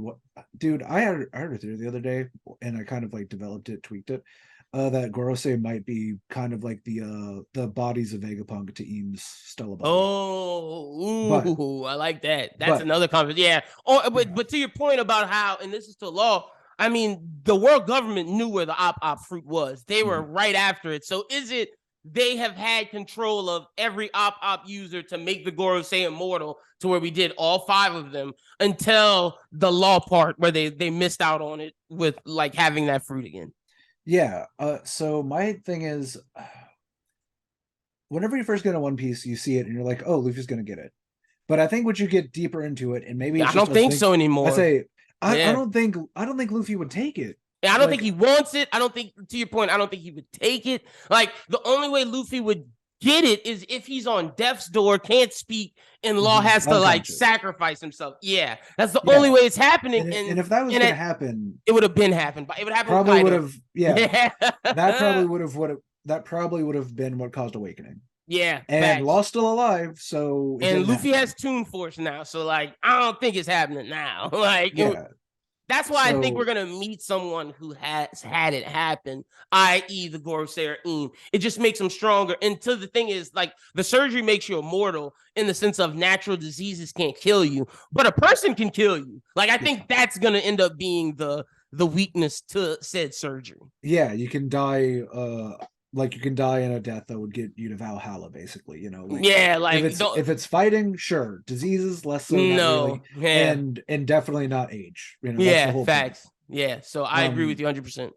B: dude, I heard a theory the other day, and I kind of like developed it, tweaked it, that Gorosei might be kind of like the bodies of Vegapunk to Eam's Stella body.
A: Oh, I like that. That's another conversation. Yeah. But to your point about how, and this is to Law, I mean, the world government knew where the op fruit was. They were right after it. So is it they have had control of every op user to make the Gorosei immortal to where we did all 5 of them until the Law part where they missed out on it with like having that fruit again?
B: Yeah. So my thing is, whenever you first get a One Piece, you see it and you're like, oh, Luffy's gonna get it. But I think once you get deeper into it, and maybe it's
A: I
B: just
A: don't
B: us
A: think so
B: I
A: anymore.
B: say
A: Yeah.
B: I don't think Luffy would take it.
A: I don't
B: Like,
A: think he wants it. I don't think, to your point, I don't think he would take it. Like, the only way Luffy would get it is if he's on death's door, can't speak, and Law has to like
B: unconscious.
A: sacrifice himself. Yeah, that's the only
B: Yeah.
A: way it's happening.
B: And if that was
A: And
B: gonna happen,
A: it would have been happened. But it would happen with
B: probably would
A: Kaido.
B: have, yeah,
A: Yeah.
B: that probably would have been what caused Awakening.
A: Yeah,
B: And
A: facts.
B: Law's still alive, so it
A: And
B: didn't
A: Luffy
B: happen.
A: has Toon Force now, so like I don't think it's happening now. Like
B: Yeah.
A: that's why I think
B: So
A: we're gonna meet someone who has had it happen, i.e., the Gorosei or It just makes them stronger. And to the thing is, like, the surgery makes you immortal in the sense of natural diseases can't kill you, but a person can kill you. Like, I think that's gonna end up being the weakness to said surgery.
B: yeah, you can die like you can die in a death that would get you to Valhalla, basically. You know, like
A: Yeah, like
B: if it's fighting, sure. Diseases, less so, not really.
A: no, yeah,
B: And definitely not age. You know, that's the
A: yeah,
B: whole point.
A: facts. Yeah, so I agree with you 100%.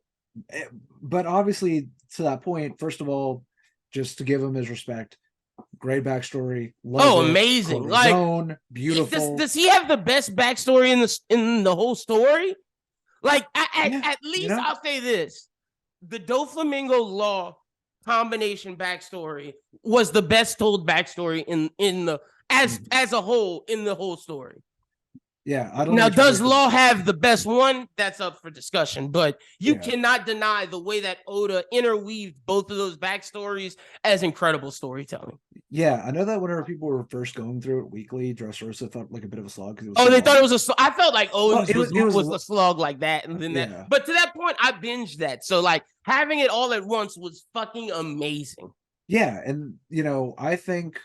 B: But obviously, to that point, first of all, just to give him his respect, great backstory. Love it.
A: Amazing! Like,
B: beautiful.
A: does he have the best backstory in the whole story? Like, at least
B: you know?
A: I'll say this: the Doflamingo Law combination backstory was the best told backstory in the as a whole in the whole story.
B: Yeah, I don't
A: now.
B: know.
A: Does Law have the best one? That's up for discussion. But you
B: Yeah.
A: cannot deny the way that Oda interweaved both of those backstories as incredible storytelling.
B: Yeah, I know that whenever people were first going through it weekly, Dressrosa felt like a bit of a slog because it was.
A: Oh, they thought it was a. I felt like Owen's was a slog like that, and then that. But to that point, I binged that. So like having it all at once was fucking amazing.
B: Yeah, and you know, I think,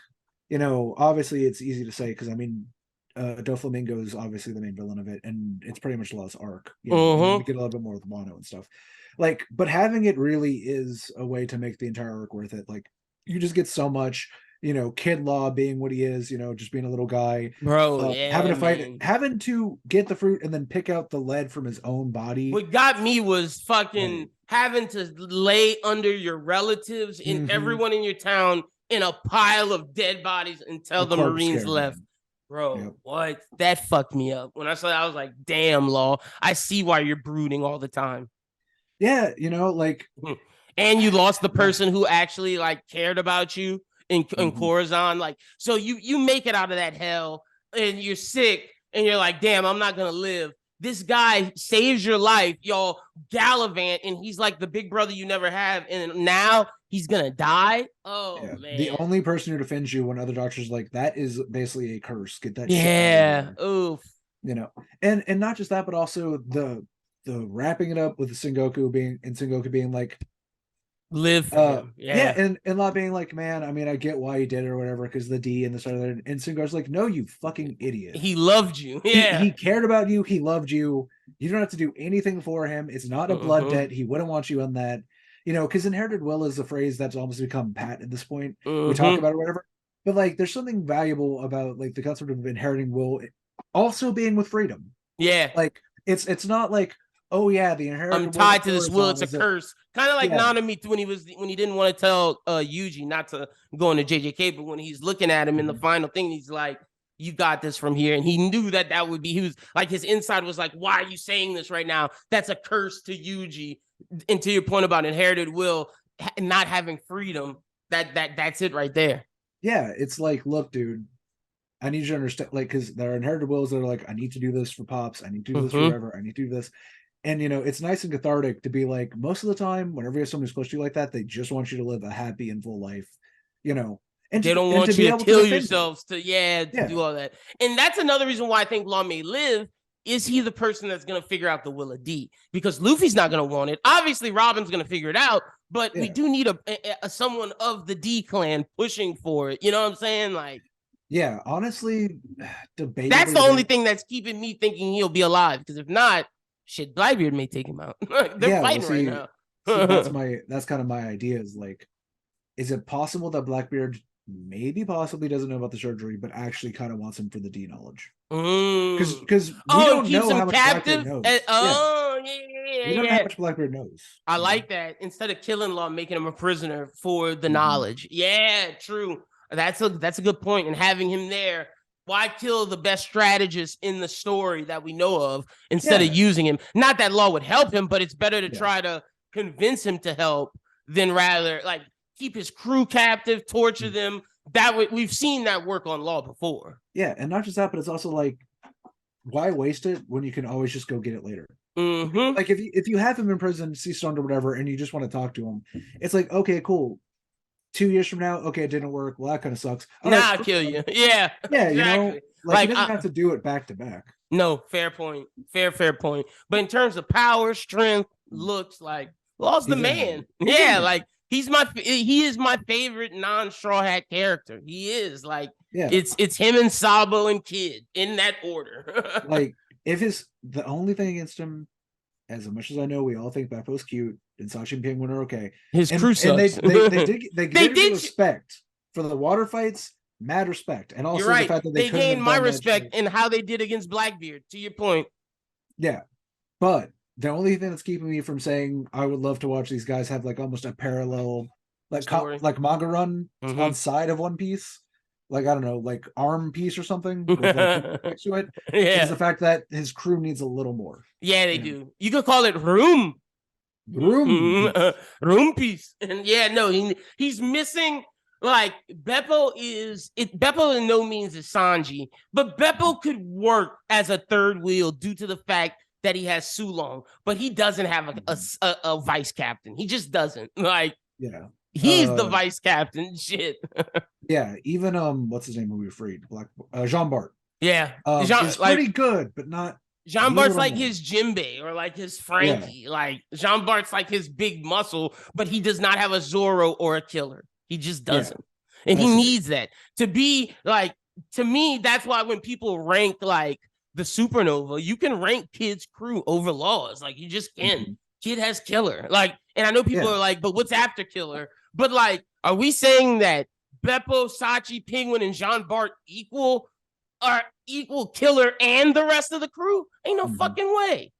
B: you know, obviously it's easy to say because I mean, Doflamingo is obviously the main villain of it, and it's pretty much Law's arc. You know, we get a little bit more with Wano and stuff. Like, but having it really is a way to make the entire arc worth it. Like, you just get so much. You know, Kid Law being what he is, you know, just being a little guy,
A: bro,
B: having to fight, having to get the fruit and then pick out the lead from his own body.
A: What got me was fucking having to lay under your relatives and everyone in your town in a pile of dead bodies until the Marines left. Bro, what? That fucked me up. When I saw that, I was like, damn, Law, I see why you're brooding all the time.
B: Yeah, you know, like,
A: and you lost the person who actually like cared about you in Corazon. Like, so you make it out of that hell and you're sick and you're like, damn, I'm not gonna live. This guy saves your life, y'all gallivant, and he's like the big brother you never have, and now he's gonna die. Oh man.
B: The only person who defends you when other doctors like that is basically a curse. Get that
A: shit out of there. Oof.
B: You know, and not just that, but also the wrapping it up with the Sengoku being like,
A: live for him.
B: And not being like, man, I mean, I get why he did it or whatever because the D and the start of it. And Sengoku's like, no, you fucking idiot.
A: He loved you. Yeah,
B: he cared about you. He loved you. You don't have to do anything for him. It's not a blood debt. He wouldn't want you on that. You know, because inherited will is a phrase that's almost become pat at this point. We talk about it or whatever, but like, there's something valuable about like the concept of inheriting will also being with freedom.
A: Yeah,
B: like it's not like, oh yeah, the inherited.
A: I'm tied to this will. It's a curse. Kind of like Nanami when he didn't want to tell Yuji not to go into JJK, but when he's looking at him in the final thing, he's like, "You got this from here," and he knew that would be. He was like, his inside was like, "Why are you saying this right now? That's a curse to Yuji." And to your point about inherited will, not having freedom, that's it right there.
B: Yeah, it's like, look, dude, I need you to understand, like, because there are inherited wills that are like, I need to do this for Pops, I need to do this forever, I need to do this. And, you know, it's nice and cathartic to be like, most of the time, whenever you have someone who's close to you like that, they just want you to live a happy and full life, you know. And
A: they don't want you to kill yourselves to do all that. And that's another reason why I think Law may live. Is he the person that's going to figure out the will of D? Because Luffy's not going to want it. Obviously, Robin's going to figure it out, but we do need a someone of the D clan pushing for it. You know what I'm saying? Like,
B: yeah, honestly, debatably,
A: that's the only thing that's keeping me thinking he'll be alive. Because if not, shit, Blackbeard may take him out. They're fighting right now.
B: That's kind of my idea. Is like, is it possible that Blackbeard maybe possibly doesn't know about the surgery, but actually kind of wants him for the D knowledge? Because we don't know how much Blackbeard knows. We don't know how much Blackbeard knows.
A: I like that. Instead of killing Law, making him a prisoner for the knowledge. Yeah, true. That's a good point. And having him there, why kill the best strategist in the story that we know of instead of using him? Not that Law would help him, but it's better to try to convince him to help than rather like keep his crew captive, torture them. We've seen that work on Law before.
B: Yeah, and not just that, but it's also like, why waste it when you can always just go get it later? Like if you have him in prison, sea-stoned or whatever, and you just want to talk to him, it's like, okay, cool. 2 years from now, okay, it didn't work. Well, that kind of sucks.
A: I'll kill you. Yeah,
B: exactly. You know, like he doesn't have to do it back to back.
A: No, fair point. Fair point. But in terms of power, strength, looks, like Law's the man. Yeah, like he is my favorite non-Straw Hat character. He is like, it's him and Sabo and Kid in that order.
B: Like the only thing against him, as much as I know, we all think Beppo's cute and Sachi and Penguin are okay.
A: His crew sucks.
B: And they did respect for the water fights. Mad respect, and also the fact that they
A: gained my respect in how they did against Blackbeard. To your point,
B: yeah. But the only thing that's keeping me from saying I would love to watch these guys have like almost a parallel, like manga run on side of One Piece, like I don't know, like Arm Piece or something with like next to it. Is the fact that his crew needs a little more.
A: Yeah, they do. You could call it room piece, and he's missing. Like Beppo in no means is Sanji, but Beppo could work as a third wheel due to the fact that he has Sulong, but he doesn't have a vice captain. He just doesn't. Like, he's the vice captain. Shit.
B: Yeah, even what's his name? Who we freed? Jean Bart.
A: Yeah,
B: he's pretty good, but not.
A: Jean Bart's like his Jinbei or like his Frankie. Like Jean Bart's like his big muscle, but he does not have a Zoro or a killer. He just doesn't. And he needs that to be like, to me, that's why when people rank like the Supernova, you can rank Kid's crew over Law's. Like you just can. Kid has killer. Like, and I know people are like, but what's after killer? But like, are we saying that Beppo, Sachi, Penguin, and Jean Bart are equal killer and the rest of the crew? Ain't no fucking way.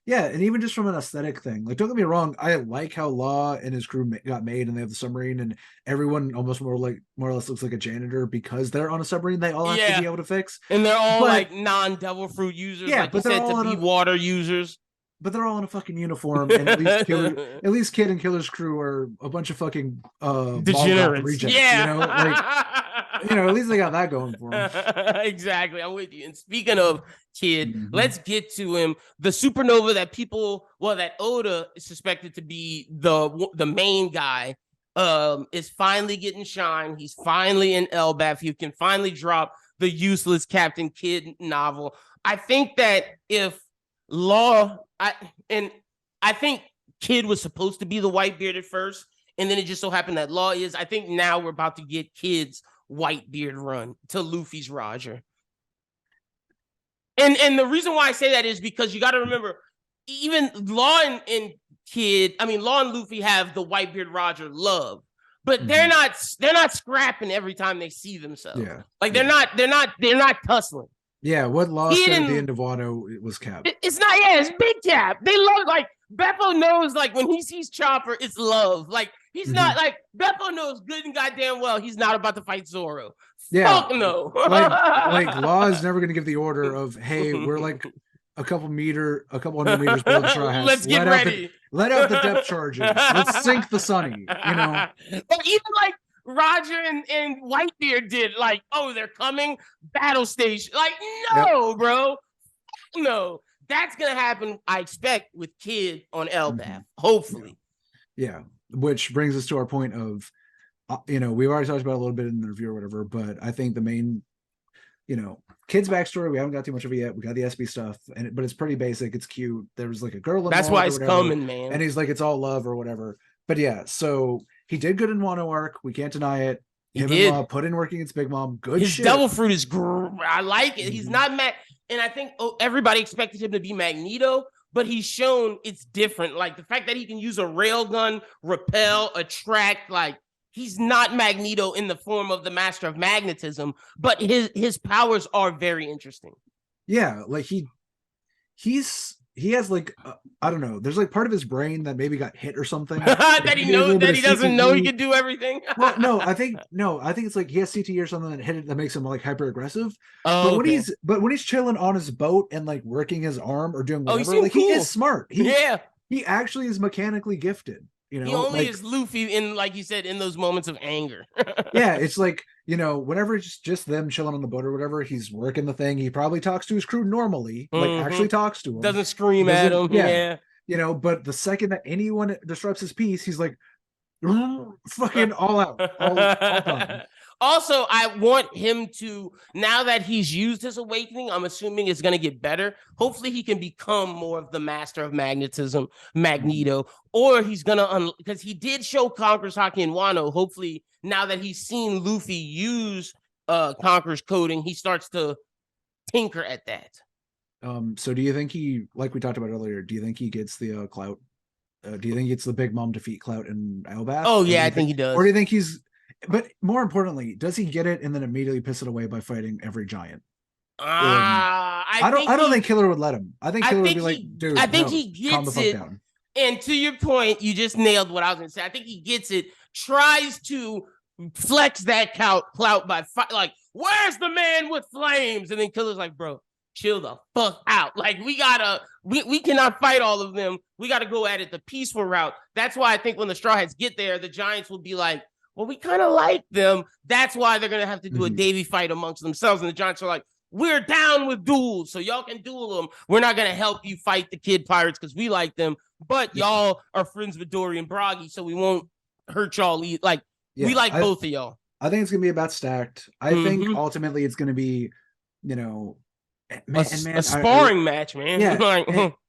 B: Yeah, and even just from an aesthetic thing, like don't get me wrong, I like how Law and his crew got made, and they have the submarine, and everyone almost more or less looks like a janitor because they're on a submarine. They all have to be able to fix,
A: and they're all like non-devil fruit users. Yeah, like but they're all to be water users.
B: But they're all in a fucking uniform, and at least Kid and Killer's crew are a bunch of fucking
A: degenerates.
B: Rejects, at least they got that going for them.
A: Exactly, I'm with you. And speaking of Kid, let's get to him. The Supernova that Oda is suspected to be the main guy, is finally getting shine. He's finally in Elbaf. You can finally drop the useless Captain Kidd novel. I think that if I think Kid was supposed to be the Whitebeard at first, and then it just so happened that Law is. I think now we're about to get Kid's Whitebeard run to Luffy's Roger. And the reason why I say that is because you got to remember, even Law and Luffy have the Whitebeard Roger love, but they're not scrapping every time they see themselves. Yeah. Like they're not tussling.
B: Yeah, what Law said at the end of Wano was Cap.
A: It's not, it's Big Cap. They love, like, Beppo knows, like, when he sees Chopper, it's love. Like, he's not, like, Beppo knows good and goddamn well he's not about to fight Zoro. Yeah. Fuck no.
B: like Law is never going to give the order of, hey, we're, like, a couple hundred meters below the Straw Hats.
A: Let's get ready.
B: Let out the depth charges. Let's sink the Sunny,
A: But even, like, Roger and Whitebeard did, like, oh, they're coming, battle station. Like, no, bro. No. That's going to happen, I expect, with Kid on Elbaf, hopefully.
B: Yeah. Which brings us to our point of, we've already talked about it a little bit in the review or whatever, but I think the main, Kid's backstory, we haven't got too much of it yet. We got the SB stuff, but it's pretty basic. It's cute. There was like a girl.
A: That's why it's coming, man.
B: And he's like, it's all love or whatever. But yeah, so he did good in Wano arc. We can't deny it. Him and Law put in working against Big Mom. Good
A: His
B: shit.
A: devil fruit is I like it. He's not mad. And I think everybody expected him to be Magneto, but he's shown it's different. Like the fact that he can use a railgun, repel, attract, like he's not Magneto in the form of the Master of Magnetism, but his powers are very interesting.
B: Yeah, like he's he has like I don't know. There's like part of his brain that maybe got hit or something.
A: That he
B: Maybe a
A: knows
B: little bit
A: that
B: of
A: he doesn't know he
B: CTE.
A: can do everything.
B: Well, no, I think it's like he has CTE or something that hit it that makes him like hyper aggressive.
A: Oh, okay.
B: But when he's chilling on his boat and like working his arm or doing
A: Oh, he
B: whatever,
A: seemed
B: like he is
A: cool.
B: smart.
A: Yeah.
B: He actually is mechanically gifted.
A: He only
B: Like
A: is Luffy in, like you said, in those moments of anger.
B: yeah, it's like whenever it's just them chilling on the boat or whatever, he's working the thing. He probably talks to his crew normally, like
A: Mm-hmm.
B: actually talks to them.
A: Doesn't
B: He
A: scream at
B: doesn't,
A: him.
B: yeah,
A: Yeah.
B: but the second that anyone disrupts his peace, he's like fucking all out, all time.
A: Also, I want him to, now that he's used his awakening, I'm assuming it's going to get better. Hopefully, he can become more of the master of magnetism, Magneto, or he's going to, because he did show Conqueror's Haki and Wano. Hopefully, now that he's seen Luffy use Conqueror's coding, he starts to tinker at that.
B: So do you think he, like we talked about earlier, do you think he gets the clout? Do you think it's the Big Mom defeat clout in Elbath?
A: Oh, yeah, I think he does.
B: Or do you think he's, but more importantly, does he get it and then immediately piss it away by fighting every giant? I don't think Killer would let him. I think Killer would be like, dude,
A: I think he gets it. Down. And to your point, you just nailed what I was going to say. I think he gets it, tries to flex that clout by like, where's the man with flames? And then Killer's like, bro, chill the fuck out. Like, we cannot fight all of them. We got to go at it the peaceful route. That's why I think when the Straw Hats get there, the Giants will be like, well, we kind of like them. That's why they're going to have to do a Davy fight amongst themselves. And the Giants are like, we're down with duels, so y'all can duel them. We're not going to help you fight the kid pirates because we like them, but y'all are friends with Dory and Broggy, so we won't hurt y'all. Like, we like both of y'all.
B: I think it's going to be about stacked. I think ultimately it's going to be,
A: a sparring match, man.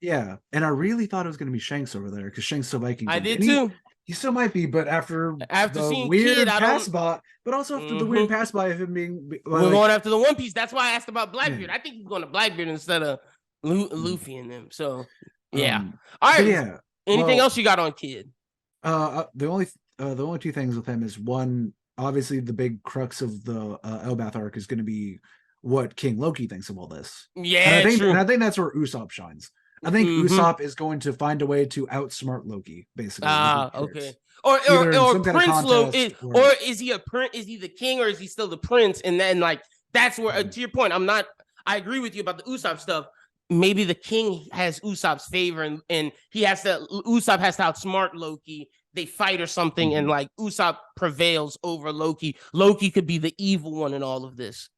B: Yeah, and I really thought it was going to be Shanks over there because Shanks so Viking.
A: I did too.
B: He still might be, but after
A: the
B: weird pass by, but also after the weird pass by of him being,
A: we're going after the One Piece. That's why I asked about Blackbeard. I think he's going to Blackbeard instead of Luffy and them. So yeah. All right.
B: Yeah.
A: Anything else you got on Kid?
B: The only two things with him is one, obviously the big crux of the Elbath arc is going to be what King Loki thinks of all this.
A: Yeah,
B: and I think that's where Usopp shines. I think Usopp is going to find a way to outsmart Loki, basically.
A: Okay. Or Prince Loki, or is he a prince? Is he the king, or is he still the prince? And then, like, that's where, to your point, I agree with you about the Usopp stuff. Maybe the king has Usopp's favor, and Usopp has to outsmart Loki. They fight or something, and like Usopp prevails over Loki. Loki could be the evil one in all of this.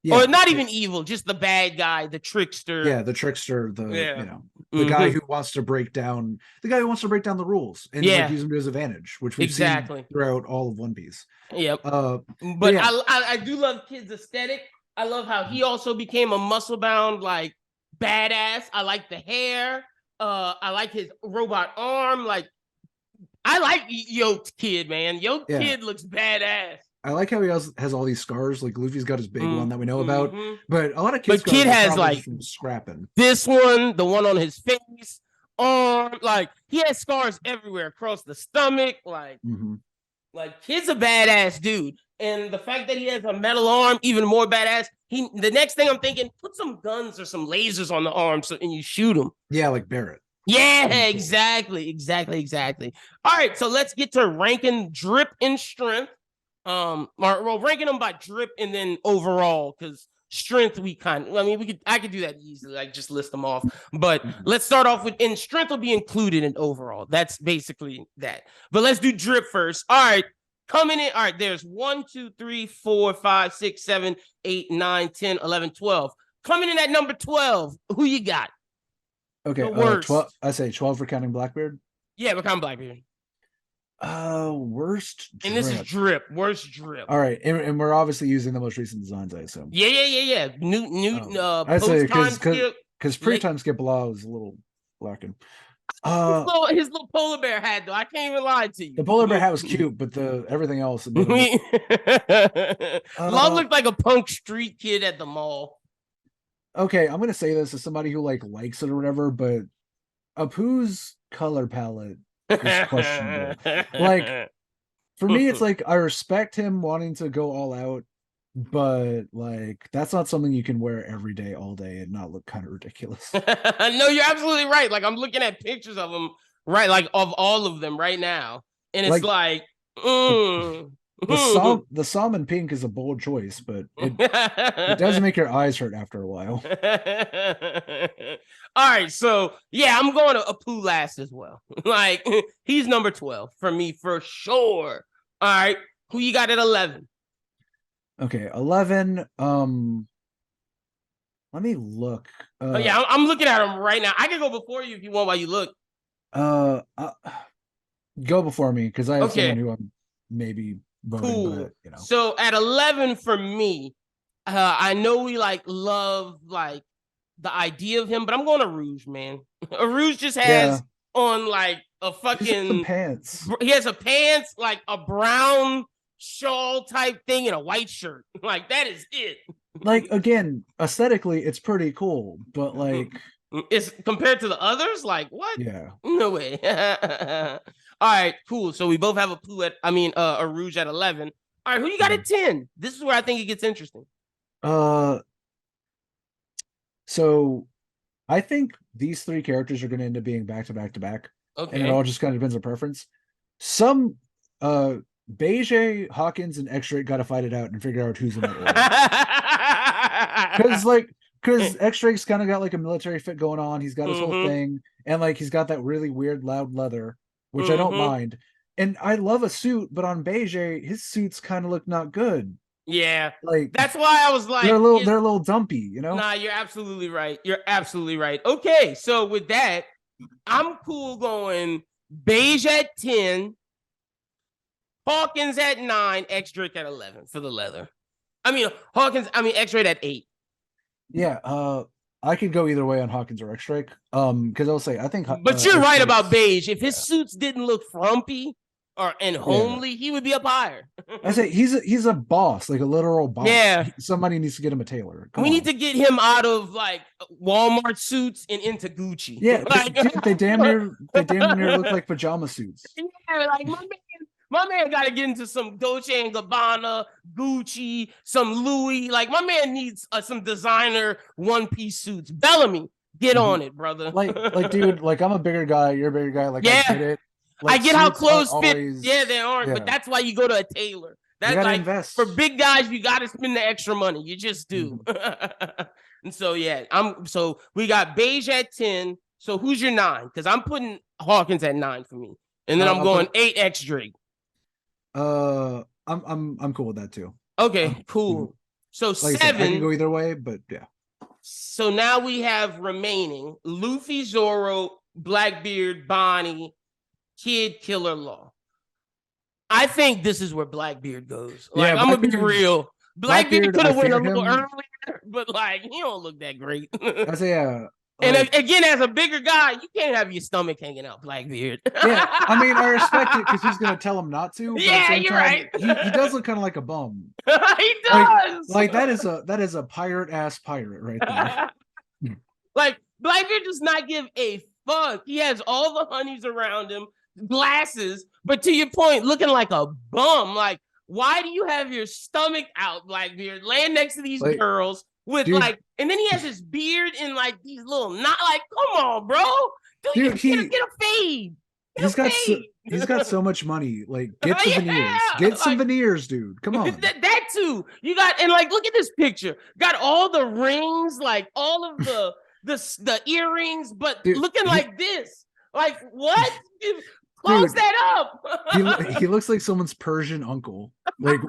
A: Yeah, or not even evil, just the bad guy, the trickster.
B: Yeah, the trickster, the guy who wants to break down the rules and like, use them to his advantage, which we've seen throughout all of One Piece.
A: Yep. But yeah. I do love Kid's aesthetic. I love how he also became a muscle bound like badass. I like the hair. I like his robot arm. Like, I like Yoked Kid, man. Yoked Kid looks badass.
B: I like how he has all these scars. Like Luffy's got his big one that we know about, but a lot of kids.
A: But Kid has like
B: scrapping.
A: This one, the one on his face, arm, like he has scars everywhere across the stomach. Like Kid's a badass dude, and the fact that he has a metal arm, even more badass. The next thing I'm thinking, put some guns or some lasers on the arm, and you shoot him.
B: Yeah, like Barrett.
A: Yeah, exactly. All right, so let's get to ranking Drip and Strength. Ranking them by Drip and then overall, because Strength I could do that easily, like just list them off. But let's start off with, and Strength will be included in overall. That's basically that. But let's do Drip first. All right, coming in. All right, there's 1, 2, 3, 4, 5, 6, 7, 8, 9, 10, 11, 12. Coming in at number 12. Who you got?
B: Okay, 12. I say 12 for counting Blackbeard.
A: Yeah, we're counting Blackbeard.
B: Worst Drip.
A: And this is Drip. Worst Drip.
B: All right, and we're obviously using the most recent designs, I assume.
A: Yeah. New.
B: I say because pre-time skip law was a little lacking.
A: His little polar bear hat, though. I can't even lie to you.
B: The polar bear hat was cute, but everything else.
A: Love looked like a punk street kid at the mall.
B: Okay, I'm gonna say this as somebody who like likes it or whatever, but Apu's color palette is questionable. Like, for me, it's like I respect him wanting to go all out but like that's not something you can wear every day, all day, and not look kind of ridiculous.
A: No, you're absolutely right. Like I'm looking at pictures of them, right? Like of all of them right now, and it's
B: Like
A: like,
B: the
A: mm.
B: the salmon pink is a bold choice, but it does make your eyes hurt after a while.
A: All right, so yeah, I'm going to Apu last as well. Like he's number 12 for me for sure. All right, who you got at 11?
B: Okay, 11. Let me look.
A: Oh yeah, I'm looking at him right now. I can go before you if you want while you look.
B: Uh, uh Go before me because I have someone
A: Okay,
B: who I'm maybe voting,
A: cool.
B: but you know.
A: So at 11 for me, I know we like love like the idea of him, but I'm going to Rouge, man. Rouge just
B: Yeah,
A: has on like a
B: these are some
A: fucking,
B: pants.
A: he has a pants, like a brown shawl type thing and a white shirt. Like that is it.
B: Like again, aesthetically, it's pretty cool, but like,
A: It's compared to the others, like what?
B: yeah.
A: No way. All right, cool. So we both have a Pooh at, I mean, a Rouge at 11. All right, who you got at 10? This is where I think it gets interesting.
B: Uh, so I think these three characters are going to end up being back to back to back, and it
A: Okay.
B: all just kind of depends on preference. Some uh Beige, Hawkins, and X-Ray got to fight it out and figure out who's in that order. Because X-Ray's kind of got like a military fit going on. He's got his whole
A: Mm-hmm.
B: thing, and like he's got that really weird loud leather, which I don't
A: Mm-hmm.
B: mind. And I love a suit, but on Beige, his suits kind of look not good.
A: Yeah.
B: Like
A: That's why I was like,
B: they're a little dumpy, you know?
A: nah, you're absolutely right. You're absolutely right. Okay, so with that, I'm cool going beige at 10, Hawkins at 9, X Drake at 11 for the leather. X Ray at 8.
B: Yeah, I could go either way on Hawkins or X-Ray. Because I'll say I think
A: But you're right about
B: X-Ray's,
A: beige. If his
B: yeah.
A: suits didn't look frumpy and
B: Yeah.
A: homely, he would be up higher.
B: I say he's a boss, like a literal boss.
A: Yeah.
B: Somebody needs to get him a tailor. Come
A: We need
B: on.
A: to get him out of like Walmart suits and into Gucci.
B: Yeah,
A: Like,
B: dude, they damn near look like pajama suits.
A: yeah, like my man got to get into some Dolce and Gabbana, Gucci, some Louis. Like my man needs some designer one piece suits. Bellamy, get on it, brother.
B: Dude, like I'm a bigger guy, you're a bigger guy. Like I
A: Yeah,
B: get it.
A: I
B: Like
A: get how
B: suits aren't
A: clothes fit. Yeah,
B: always,
A: they aren't, but
B: yeah.
A: that's why you go to a tailor.
B: You
A: That's
B: gotta
A: like for
B: invest.
A: big guys, you got to spend the extra money. You just do. And so yeah, so we got beige at 10. So who's your 9? Because I'm putting Hawkins at 9 for me, and then I'm
B: I'll
A: going
B: put
A: 8 X Drake.
B: I'm cool with that too.
A: Okay, cool. So
B: Like I said, I can
A: 7.
B: go either way, but yeah.
A: So now we have remaining Luffy, Zoro, Blackbeard, Bonnie, Kid, Killer, Law. I think this is where Blackbeard goes. Like,
B: Yeah,
A: I'm gonna be real. Blackbeard could
B: I
A: have went a
B: fear
A: little
B: him.
A: earlier, but like he don't look that great.
B: I say
A: And
B: like
A: again, as a bigger guy, you can't have your stomach hanging out, Blackbeard.
B: yeah, I mean I respect it because he's gonna tell him not to, but at the
A: Yeah,
B: same
A: you're
B: time,
A: right.
B: he does look kind of like a bum.
A: He
B: Like
A: does.
B: that is a pirate ass pirate right there.
A: Like Blackbeard does not give a fuck. He has all the honeys around him, glasses, but to your point, looking like a bum. Like, why do you have your stomach out, Blackbeard, laying next to these
B: Like,
A: girls with
B: dude,
A: like, and then he has his beard and like these little not like, come on, bro.
B: dude,
A: Get a fade. Get a fade.
B: he's got so much money. Like, get the veneers.
A: Yeah,
B: Get some
A: like,
B: veneers, dude. Come on.
A: that too. You got and like look at this picture. Got all the rings, like all of the earrings, but
B: Dude,
A: looking like this. Like what? Close
B: dude,
A: that up.
B: he looks like someone's Persian uncle, like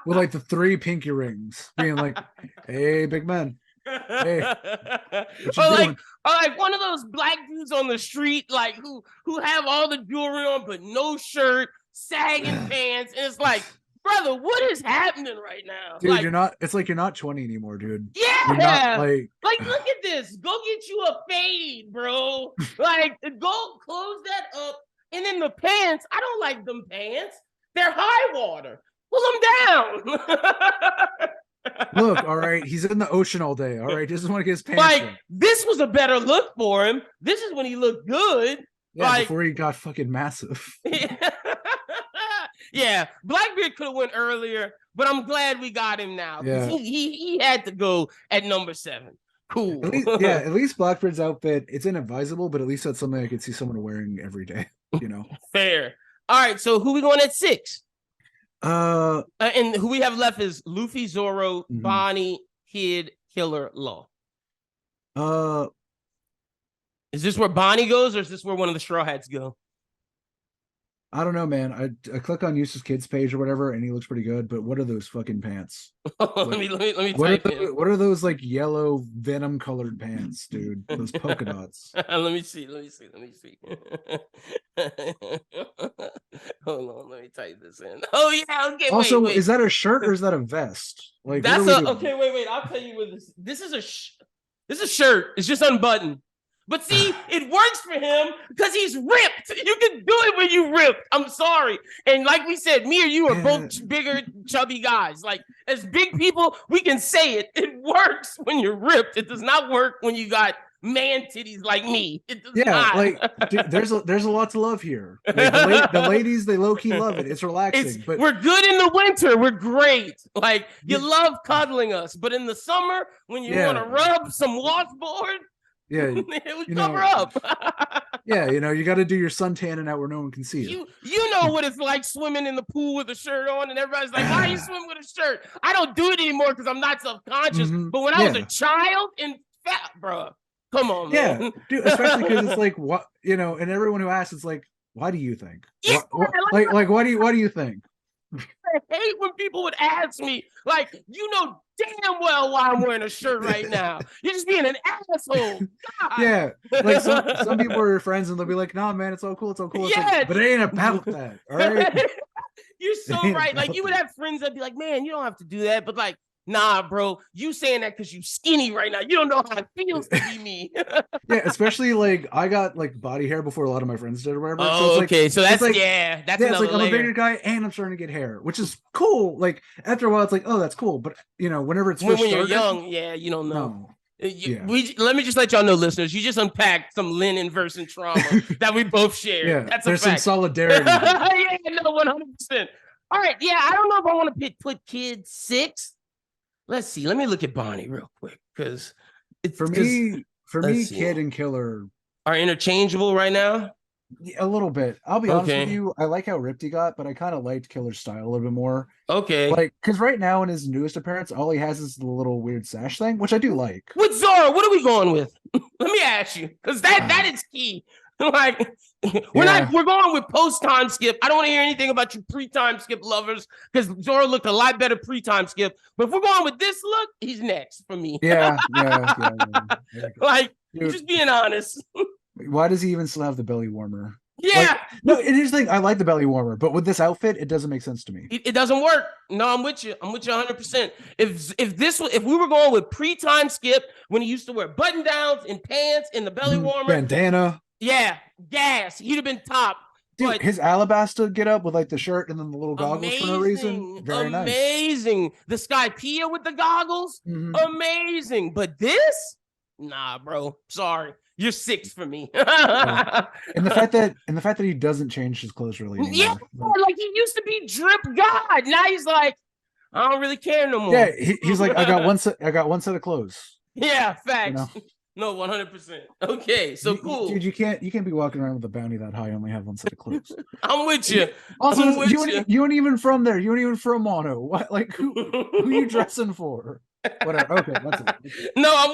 B: with like the 3 pinky rings, being like, "Hey, big man, hey, what you
A: or
B: doing?"
A: like one of those black dudes on the street, like who have all the jewelry on but no shirt, sagging pants, and it's like, brother, what is happening right now?
B: Dude,
A: Like,
B: you're not. It's like you're not 20 anymore, dude.
A: yeah,
B: You're not
A: like look at this. Go get you a fade, bro. Like, go close that up. And then the pants, I don't like them pants. They're high water. Pull them down.
B: Look, all right, he's in the ocean all day. All right, he doesn't want to get his pants
A: Like,
B: wet.
A: this was a better look for him. This is when he looked good.
B: Yeah,
A: Like,
B: before he got fucking massive.
A: yeah, Blackbeard could have went earlier, but I'm glad we got him now because
B: Yeah.
A: he had to go at number 7. Cool.
B: At least Blackbeard's outfit, it's inadvisable, but at least that's something I could see someone wearing every day, you know.
A: Fair. All right, so who we going at 6?
B: And
A: And who we have left is Luffy, Zoro,
B: Mhm.
A: Bonnie, Kid, Killer, Law. Is this where Bonnie goes, or is this where one of the Straw Hats go?
B: I don't know, man. I click on Eustace Kid's page or whatever, and he looks pretty good. But what are those fucking pants?
A: let me
B: What are
A: type in.
B: what are those like yellow venom colored pants, dude? Those polka dots.
A: Let me see. Hold on, let me type this in. Oh yeah, okay.
B: Also,
A: wait.
B: is that a shirt or is that a vest? Like,
A: That's
B: what are we doing?
A: okay. Wait. I'll tell you what this is. This is a shirt. It's just unbuttoned. But see, it works for him because he's ripped. You can do it when you ripped. I'm sorry. And like we said, me or you are both bigger, chubby guys. Like, as big people, we can say it. It works when you're ripped. It does not work when you got man titties like me. It does not.
B: Like, dude, there's a lot to love here. Like, the ladies, they low key love it. It's relaxing. But
A: we're good in the winter. We're great. Like, you love cuddling us. But in the summer, when you want to rub some washboard, it would cover up.
B: Yeah, you got to do your suntan out where no one can see it.
A: You know what it's like swimming in the pool with a shirt on, and everybody's like, "Why are you swimming with a shirt?" I don't do it anymore because I'm not self-conscious. But when I was a child and fat, bro, come on, man.
B: Dude, especially because it's like, what, and everyone who asks, it's like, why do you think?
A: Yeah,
B: what do you think?
A: I hate when people would ask me, like, damn well why I'm wearing a shirt right now. You're just being an asshole. God.
B: Yeah, like some people are your friends and they'll be like, "Nah, man, it's all cool, it's all cool." It's like, but it ain't about that, all right?
A: You're so right. Like, you would have friends that'd be like, "Man, you don't have to do that," but like, nah, bro, you saying that because you skinny right now. You don't know how it feels to be me.
B: Yeah, especially like I got like body hair before a lot of my friends did or whatever.
A: Oh,
B: so it's
A: okay.
B: Like,
A: so that's
B: like,
A: that's
B: it's like
A: I'm
B: a bigger guy and I'm starting to get hair, which is cool. Like after a while, it's like, oh, that's cool. But whenever it's
A: when you're young, you don't know. Let me just let y'all know, listeners, you just unpacked some Lyn and Versen trauma that we both share. That's
B: there's some solidarity.
A: Yeah, no, 100%. All right, I don't know if I want to put Kid 6. Let's see. Let me look at Bonnie real quick because
B: for me, Kid and Killer
A: are interchangeable right now.
B: A little bit. I'll be honest with you. I like how ripped he got, but I kind of liked Killer's style a little bit more.
A: Okay.
B: Like, because right now in his newest appearance, all he has is the little weird sash thing, which I do like.
A: With Zoro, what are we going with? Let me ask you, because that is key. Like, we're going with post time skip. I don't want to hear anything about you pre-time skip lovers because Zoro looked a lot better pre-time skip. But if we're going with this look, he's next for me.
B: Yeah.
A: Like, dude, just being honest.
B: Why does he even still have the belly warmer?
A: Yeah.
B: Like, no, it is like I like the belly warmer, but with this outfit, it doesn't make sense to me.
A: It doesn't work. No, I'm with you. I'm with you 100%. If we were going with pre-time skip when he used to wear button downs and pants and the belly warmer,
B: bandana.
A: Yeah, gas. He'd have been top.
B: Dude,
A: but
B: his Alabasta get up with like the shirt and then the little goggles for no reason. Very nice.
A: Amazing. The Skypea with the goggles. Amazing. But this? Nah, bro. Sorry. You're 6 for me.
B: And the fact that he doesn't change his clothes really anymore.
A: Yeah, like he used to be drip god. Now he's like, I don't really care no more.
B: Yeah, he's like, I got one set of clothes.
A: Yeah, facts. No, 100%. Okay, so cool.
B: Dude, you can't be walking around with a bounty that high, only have one set of clothes.
A: I'm with you.
B: Also, you ain't even from there. You ain't even from Mono. What, like, who you dressing for? Whatever. Okay, that's it.
A: No, I'm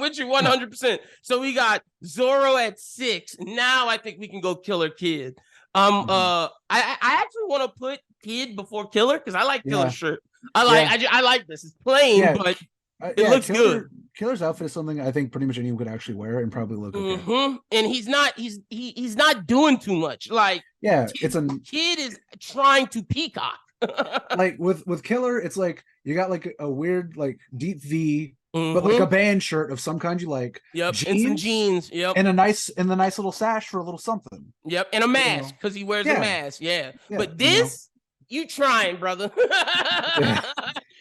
A: with you 100%. So we got Zoro at 6. Now I think we can go Killer Kid. I actually want to put Kid before Killer because I like Killer's shirt. I like this. It's plain, but it looks good.
B: Killer's outfit is something I think pretty much anyone could actually wear and probably look okay.
A: And he's not doing too much. Like, Kid is trying to peacock.
B: Like with Killer, it's like you got like a weird like deep V, but like a band shirt of some kind you like.
A: Yep, and some jeans. Yep,
B: and the nice little sash for a little something.
A: Yep, and a mask because he wears a mask. Yeah, but this you trying, brother.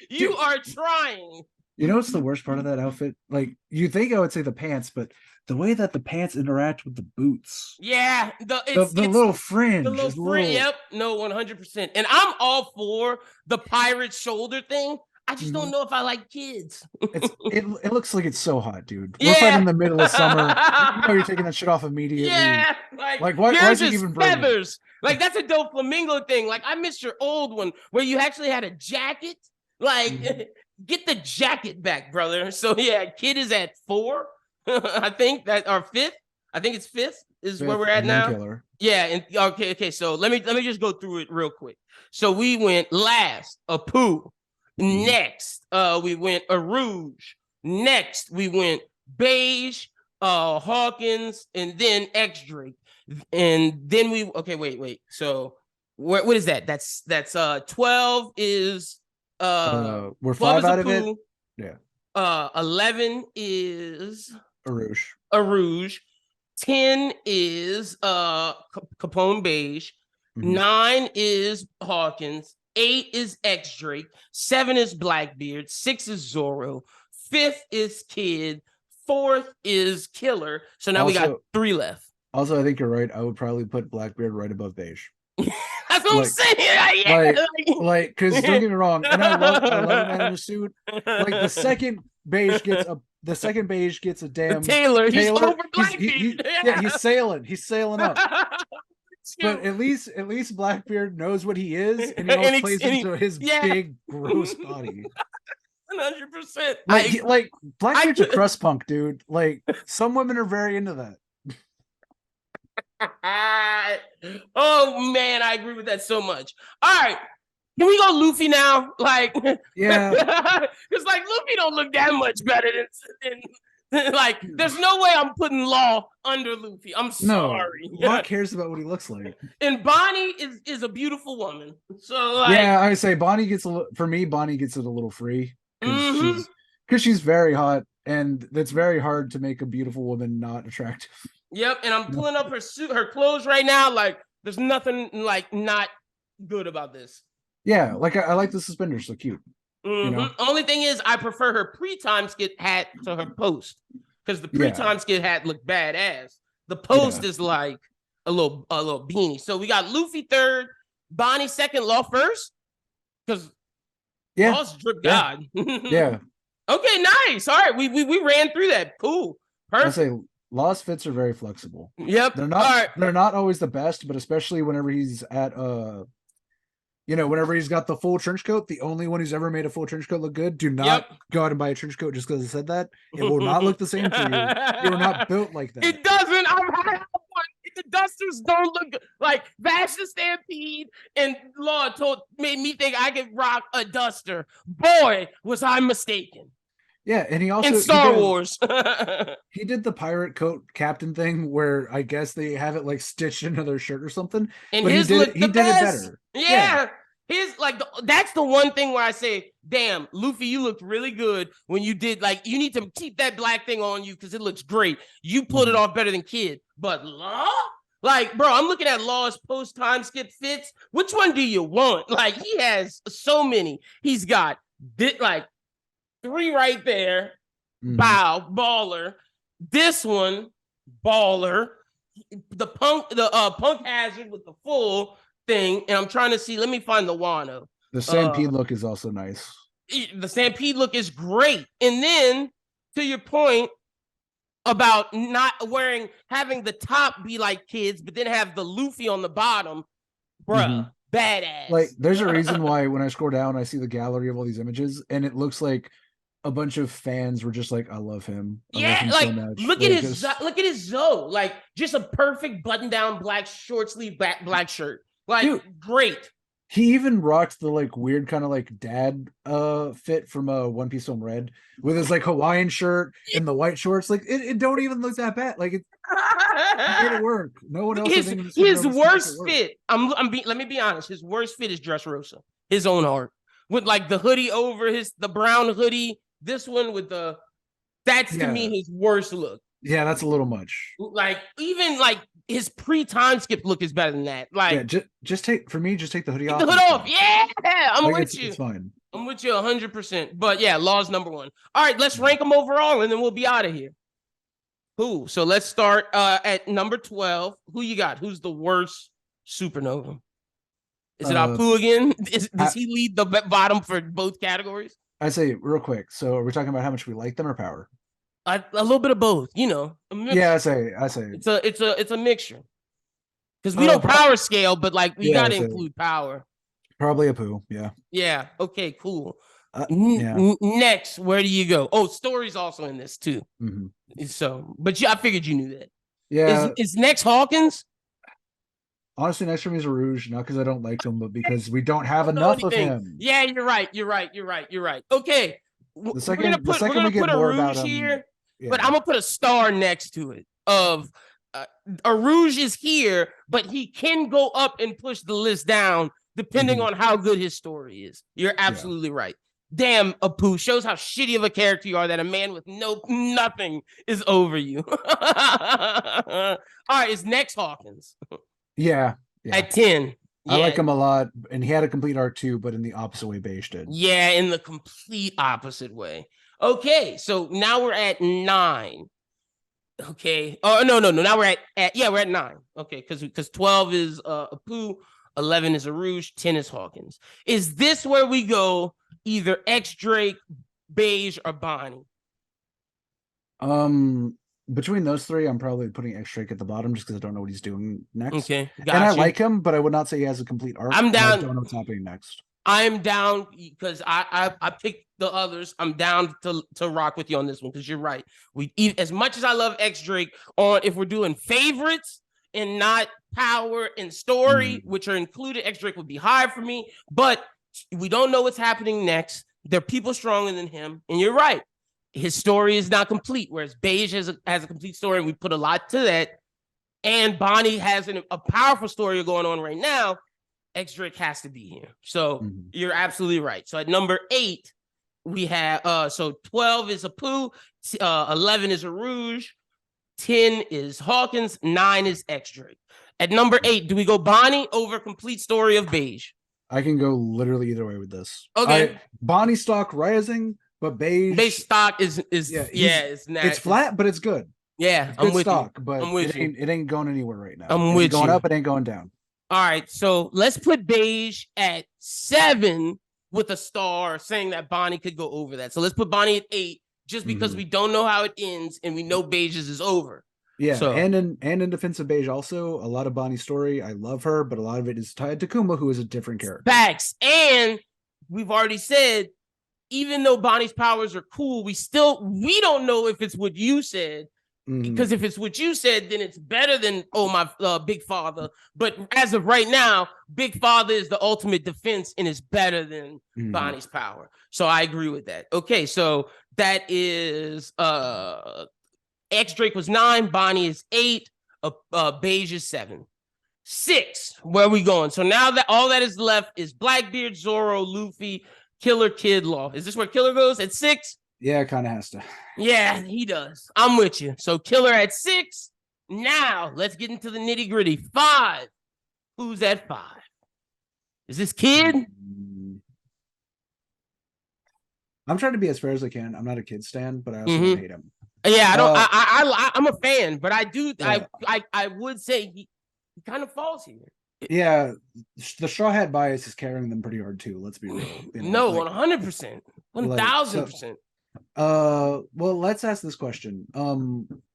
A: You are trying.
B: You know what's the worst part of that outfit? Like, you think I would say the pants, but the way that the pants interact with the boots,
A: Yeah,
B: the little
A: the
B: fringe
A: little
B: is a little.
A: Yep, no, 100%. And I'm all for the pirate shoulder thing. I just don't
B: Mhm.
A: know if I like kids.
B: It looks like it's so hot, dude. We're fighting
A: Yeah.
B: in the middle of summer. You know you're taking that shit off immediately.
A: Yeah, like
B: Like, why'd
A: yours
B: you
A: is
B: even bring it?
A: feathers. Like that's a dope flamingo thing. Like I missed your old one where you actually had a jacket. Like
B: Mhm.
A: get the jacket back, brother. So yeah, kid is at 4. I think that our fifth. I think it's fifth is where
B: Fifth,
A: we're at
B: and then
A: now.
B: killer.
A: Yeah, and okay. So let me just go through it real quick. So we went last a poo. Next, we went a rouge. Next, we went beige, Hawkins, and then X Drake. And then we wait. So what is that? That's 12 is
B: We're
A: 12
B: 5
A: is a
B: out of it.
A: poo.
B: Yeah,
A: 11 is
B: a rouge.
A: a rouge. 10 is Capone beige.
B: Mhm.
A: 9 is Hawkins. 8 is X Drake. 7 is Blackbeard. 6 is Zorro. 5th is Kid. 4th is Killer. So now we got
B: Also,
A: 3 left.
B: I think you're right. I would probably put Blackbeard right above beige.
A: That's what I'm
B: Like,
A: saying. Yeah.
B: Because don't get me wrong, and I love a man in a suit. Like the second beige gets a damn
A: Taylor, he's
B: Taylor.
A: over Blackbeard.
B: He's sailing up. But at least Blackbeard knows what he is, and he always plays into his big gross body.
A: 100%.
B: Like Blackbeard's a crust punk, dude. Like some women are very into that.
A: Oh man, I agree with that so much. All right, can we go Luffy now? Like,
B: yeah,
A: because like Luffy don't look that much better than like. There's no way I'm putting Law under Luffy. I'm sorry.
B: No, Law cares about what he looks like.
A: And Bonnie is a beautiful woman. So like,
B: yeah, I say Bonnie gets for me. Bonnie gets it a little free because she's very hot, and it's very hard to make a beautiful woman not attractive.
A: Yep, and I'm pulling up her clothes right now. Like, there's nothing like not good about this.
B: Yeah, like I like the suspenders, so cute. You know?
A: Only thing is, I prefer her pre-time skit hat to her post because the pre-time skit hat looked badass. The post is like a little beanie. So we got Luffy third, Bonnie second, Law first, because Law's drip god.
B: Yeah.
A: Okay, nice. All right, we ran through that. Cool, perfect.
B: I say Law's fits are very flexible.
A: Yep,
B: they're not always the best, but especially whenever he's at whenever he's got the full trench coat, the only one who's ever made a full trench coat look good. Do not go out and buy a trench coat just because I said that. It will not look the same for you. You are not built like that.
A: It doesn't. I'm one. The dusters don't look good. Like Vash the Stampede and Law made me think I could rock a duster. Boy, was I mistaken.
B: Yeah, and he also
A: in Star Wars.
B: He did the pirate coat captain thing where I guess they have it like stitched into their shirt or something.
A: And
B: but he did it better.
A: Yeah. His like that's the one thing where I say, damn, Luffy, you looked really good when you did like you need to keep that black thing on you because it looks great. You pulled it off better than Kid. But Law? Like, bro, I'm looking at Law's post-time skip fits. Which one do you want? Like, he has so many. He's got like 3 right there. Bow, baller. This one, baller. The punk hazard with the full thing. And I'm trying to see. Let me find the Wano.
B: The Stampede look is also nice.
A: The Stampede look is great. And then to your point about not having the top be like Kids, but then have the Luffy on the bottom, bruh. Badass.
B: Like, there's a reason why when I scroll down, I see the gallery of all these images, and it looks like a bunch of fans were just like, "I love him." Love him
A: like
B: so much.
A: look at his Zoe, like just a perfect button-down black short sleeve black shirt, like dude, great.
B: He even rocked the like weird kind of like dad fit from One Piece Film Red with his like Hawaiian shirt and the white shorts. Like it don't even look that bad. Like it made it work. No one else.
A: His worst fit. Let me be honest. His worst fit is Dressrosa. His own art with like the hoodie over the brown hoodie. This one with that's to me his worst look.
B: Yeah, that's a little much.
A: Like even like his pre-time skip look is better than that. Like
B: just take the hoodie off.
A: The hood off. Yeah, I'm with you.
B: It's fine.
A: I'm with you 100%. But yeah, Law's number one. All right, let's rank them overall, and then we'll be out of here. Who? So let's start at number 12. Who you got? Who's the worst Supernova? Is it Apu again? Does he lead the bottom for both categories?
B: I say real quick. So are we talking about how much we like them or power?
A: A little bit of both. You know.
B: Yeah, I say.
A: It's a mixture. Because we don't power scale, but like we gotta include power.
B: Probably Apu. Yeah.
A: Yeah. Okay. Cool.
B: Yeah.
A: Next, where do you go? Oh, story's also in this too.
B: Mm-hmm.
A: So, but I figured you knew that.
B: Yeah.
A: Is next Hawkins?
B: Honestly, next for me is Rouge, not because I don't like him, but because we don't have enough of him.
A: Yeah, you're right. Okay.
B: The second we get
A: put
B: more
A: a
B: about
A: Rouge
B: him,
A: here,
B: yeah.
A: but I'm gonna put a star next to it of a Rouge is here, but he can go up and push the list down depending on how good his story is. You're absolutely right. Damn, Apu shows how shitty of a character you are that a man with nothing is over you. All right, it's next Hawkins.
B: Yeah.
A: At 10.
B: I like him a lot, and he had a complete arc too, but in the opposite way Beige did.
A: Yeah, in the complete opposite way. Okay, so now we're at 9. Okay. Oh, no. Now we're we're at 9. Okay, because 12 is Apu, 11 is a Rouge, 10 is Hawkins. Is this where we go either X Drake, Beige, or Bonnie?
B: Between those three, I'm probably putting X Drake at the bottom just because I don't know what he's doing next.
A: Okay,
B: and I like him, but I would not say he has a complete arc.
A: I'm down.
B: I don't know what's happening next.
A: I'm down because I picked the others. I'm down to rock with you on this one because you're right. As much as I love X Drake, if we're doing favorites and not power and story, which are included, X Drake would be higher for me. But we don't know what's happening next. There are people stronger than him, and you're right. His story is not complete, whereas Beige has a complete story, and we put a lot to that. And Bonnie has a powerful story going on right now. X Drake has to be here. So you're absolutely right. So at number 8, we have 12 is Apu, 11 is a Rouge, 10 is Hawkins, 9 is X Drake. At number 8, do we go Bonnie over complete story of Beige?
B: I can go literally either way with this.
A: Okay.
B: Bonnie stock rising, but Beige
A: stock is
B: it's flat, but it's good.
A: Yeah,
B: I'm with stock, you. But it ain't going anywhere right now.
A: I'm with you.
B: Going up, it ain't going down.
A: All right, so let's put Beige at 7 with a star, saying that Bonnie could go over that. So let's put Bonnie at 8, just because we don't know how it ends, and we know Beige's is over.
B: Yeah, so, and in defense of Beige, also a lot of Bonnie's story. I love her, but a lot of it is tied to Kuma, who is a different character.
A: Facts, and we've already said, even though Bonnie's powers are cool, we don't know if it's what you said. Because if it's what you said, then it's better than my Big Father. But as of right now, Big Father is the ultimate defense and is better than Bonnie's power. So I agree with that. Okay, so that is X Drake was 9, Bonnie is 8, Beige is 7. 6, where are we going? So now that all that is left is Blackbeard, Zoro, Luffy, Killer, Kid, Law. Is this where Killer goes at 6?
B: Yeah, it kind of has to.
A: Yeah, he does. I'm with you. So Killer at 6. Now let's get into the nitty gritty. 5. Who's at 5? Is this Kid?
B: I'm trying to be as fair as I can. I'm not a Kid stan, but I also don't hate him.
A: Yeah, I don't. I'm a fan, but I do. Yeah. I would say he kind of falls here.
B: Yeah, the Straw Hat bias is carrying them pretty hard too. Let's be real.
A: No, 100%, 1,000%.
B: Well, let's ask this question.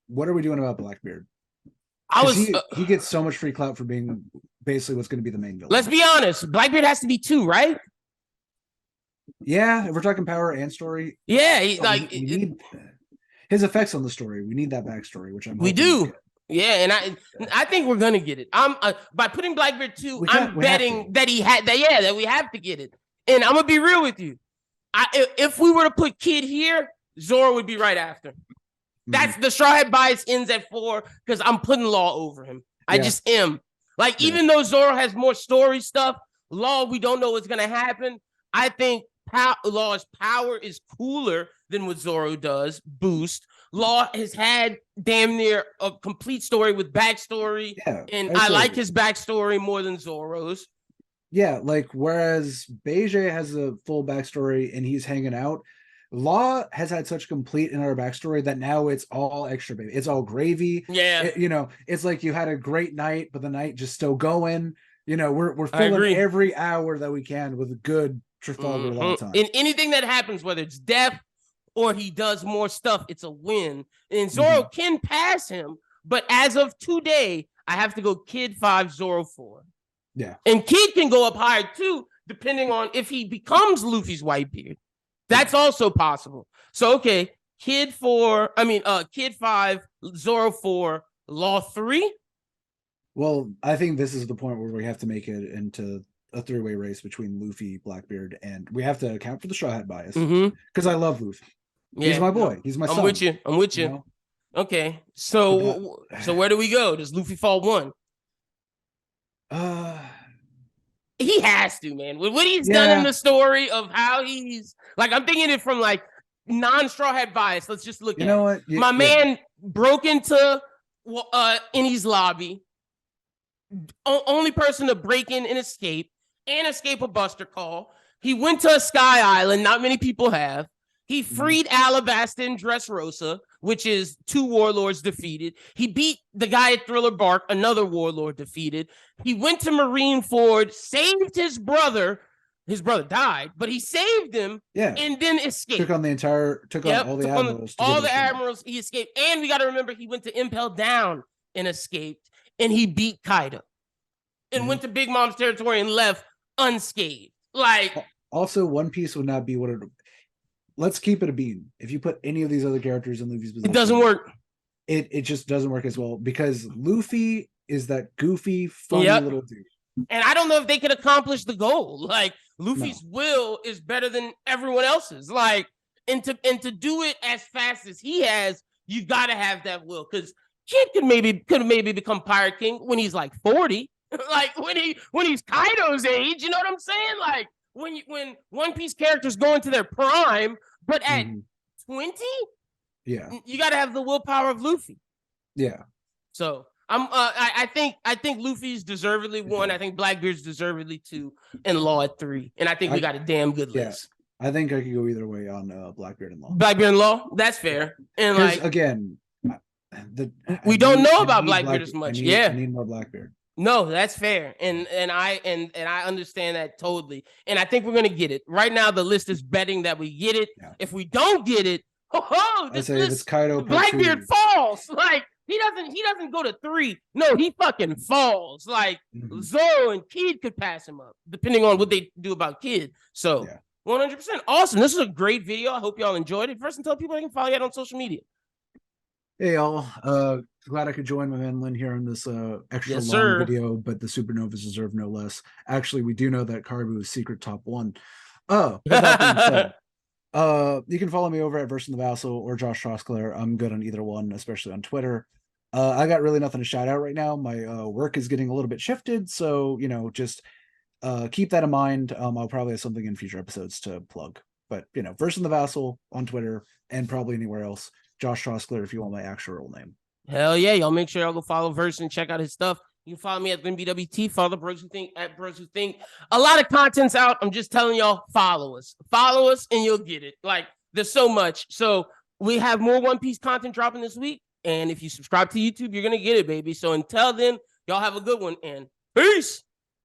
B: What are we doing about Blackbeard? He gets so much free clout for being basically what's going to be the main villain.
A: Let's be honest. Blackbeard has to be 2, right?
B: Yeah, if we're talking power and story.
A: Yeah,
B: we need his effects on the story. We need that backstory, which we
A: do. Yeah, and I think we're gonna get it. I'm by putting Blackbeard 2, I'm betting that that we have to get it. And I'm gonna be real with you. If we were to put Kid here, Zoro would be right after. That's the Straw Hat bias ends at 4 because I'm putting Law over him. I just am. Like, even though Zoro has more story stuff, Law, we don't know what's gonna happen. I think Law's power is cooler than what Zoro does. Boost. Law has had damn near a complete story with backstory, and I like his backstory more than Zoro's.
B: Yeah, like whereas Beige has a full backstory and he's hanging out, Law has had such complete in our backstory that now it's all extra, baby. It's all gravy.
A: Yeah,
B: It's like you had a great night, but the night just still going. We're
A: I
B: filling
A: agree.
B: every hour that we can with good Trafalgar Law time.
A: In anything that happens, whether it's death or he does more stuff, it's a win. And Zoro
B: Mhm.
A: can pass him, but as of today, I have to go Kid 5, Zoro 4.
B: Yeah.
A: And Kid can go up higher too, depending on if he becomes Luffy's Whitebeard. That's also possible. So okay, Kid 5, Zoro 4, Law 3.
B: Well, I think this is the point where we have to make it into a three-way race between Luffy, Blackbeard, and we have to account for the Straw Hat bias because I love Luffy. He's
A: Yeah,
B: my
A: no,
B: boy. He's my
A: I'm
B: son.
A: with you. I'm with
B: You
A: you.
B: know?
A: Okay,
B: But
A: so where do we go? Does Luffy fall 1?
B: uh,
A: He has to, man. With what he's done in
B: yeah,
A: the story of how he's like, I'm thinking it from like non-straw hat bias. Let's just look
B: you
A: at
B: know
A: it.
B: what?
A: My
B: Yeah,
A: man broke into Innie's lobby. Only person to break in and escape a Buster call. He went to a Sky Island. Not many people have. He freed Alabasta and Dressrosa, which is 2 warlords defeated. He beat the guy at Thriller Bark, another warlord defeated. He went to Marineford, saved his brother. His brother died, but he saved him,
B: yeah.
A: and then escaped.
B: Took on all the admirals.
A: All the admirals. He escaped, and we got to remember he went to Impel Down and escaped, and he beat Kaido, and went to Big Mom's territory and left unscathed. Like,
B: also, One Piece would not be what it. Let's keep it a bean. If you put any of these other characters in Luffy's position,
A: it doesn't work.
B: It just doesn't work as well because Luffy is that goofy, funny little dude.
A: And I don't know if they could accomplish the goal. Like, Luffy's will is better than everyone else's. Like, and to do it as fast as he has, you got to have that will. Because Kid could maybe become Pirate King when he's like 40. Like when he's Kaido's age. You know what I'm saying? Like when One Piece characters go into their prime, but at 20,
B: yeah,
A: you got to have the willpower of Luffy.
B: Yeah.
A: So I think Luffy's deservedly 1. I think Blackbeard's deservedly 2, and Law at 3. And I think we got a damn good list.
B: I think I could go either way on Blackbeard and Law.
A: Blackbeard and Law, that's fair. And like
B: again,
A: we don't know about Blackbeard as much.
B: I need more Blackbeard.
A: No, that's fair. And I understand that totally. And I think we're gonna get it. Right now, the list is betting that we get it. Yeah. If we don't get it, this list,
B: it's Kaido
A: Blackbeard falls. Like he doesn't go to 3. No, he fucking falls. Like Zoro and Kid could pass him up, depending on what they do about Kid. So 100% awesome. This is a great video. I hope y'all enjoyed it. First, and tell people they can follow you out on social media.
B: Hey y'all, glad I could join my man Lyn here on this extra long video, but the Supernovas deserve no less. Actually, we do know that Carbu is secret top 1. Oh, that being said, you can follow me over at Versen Lyn or Josh Trosclair. I'm good on either one, especially on Twitter. I got really nothing to shout out right now. My work is getting a little bit shifted, so just keep that in mind. I'll probably have something in future episodes to plug, but Versen Lyn on Twitter and probably anywhere else. Josh Trosclair, if you want my actual name.
A: Hell yeah, y'all make sure y'all go follow Versen, check out his stuff. You can follow me at BWT, follow the Bros Who Think at Bros Who Think. A lot of content's out. I'm just telling y'all, follow us, and you'll get it. Like there's so much. So we have more One Piece content dropping this week, and if you subscribe to YouTube, you're gonna get it, baby. So until then, y'all have a good one and peace.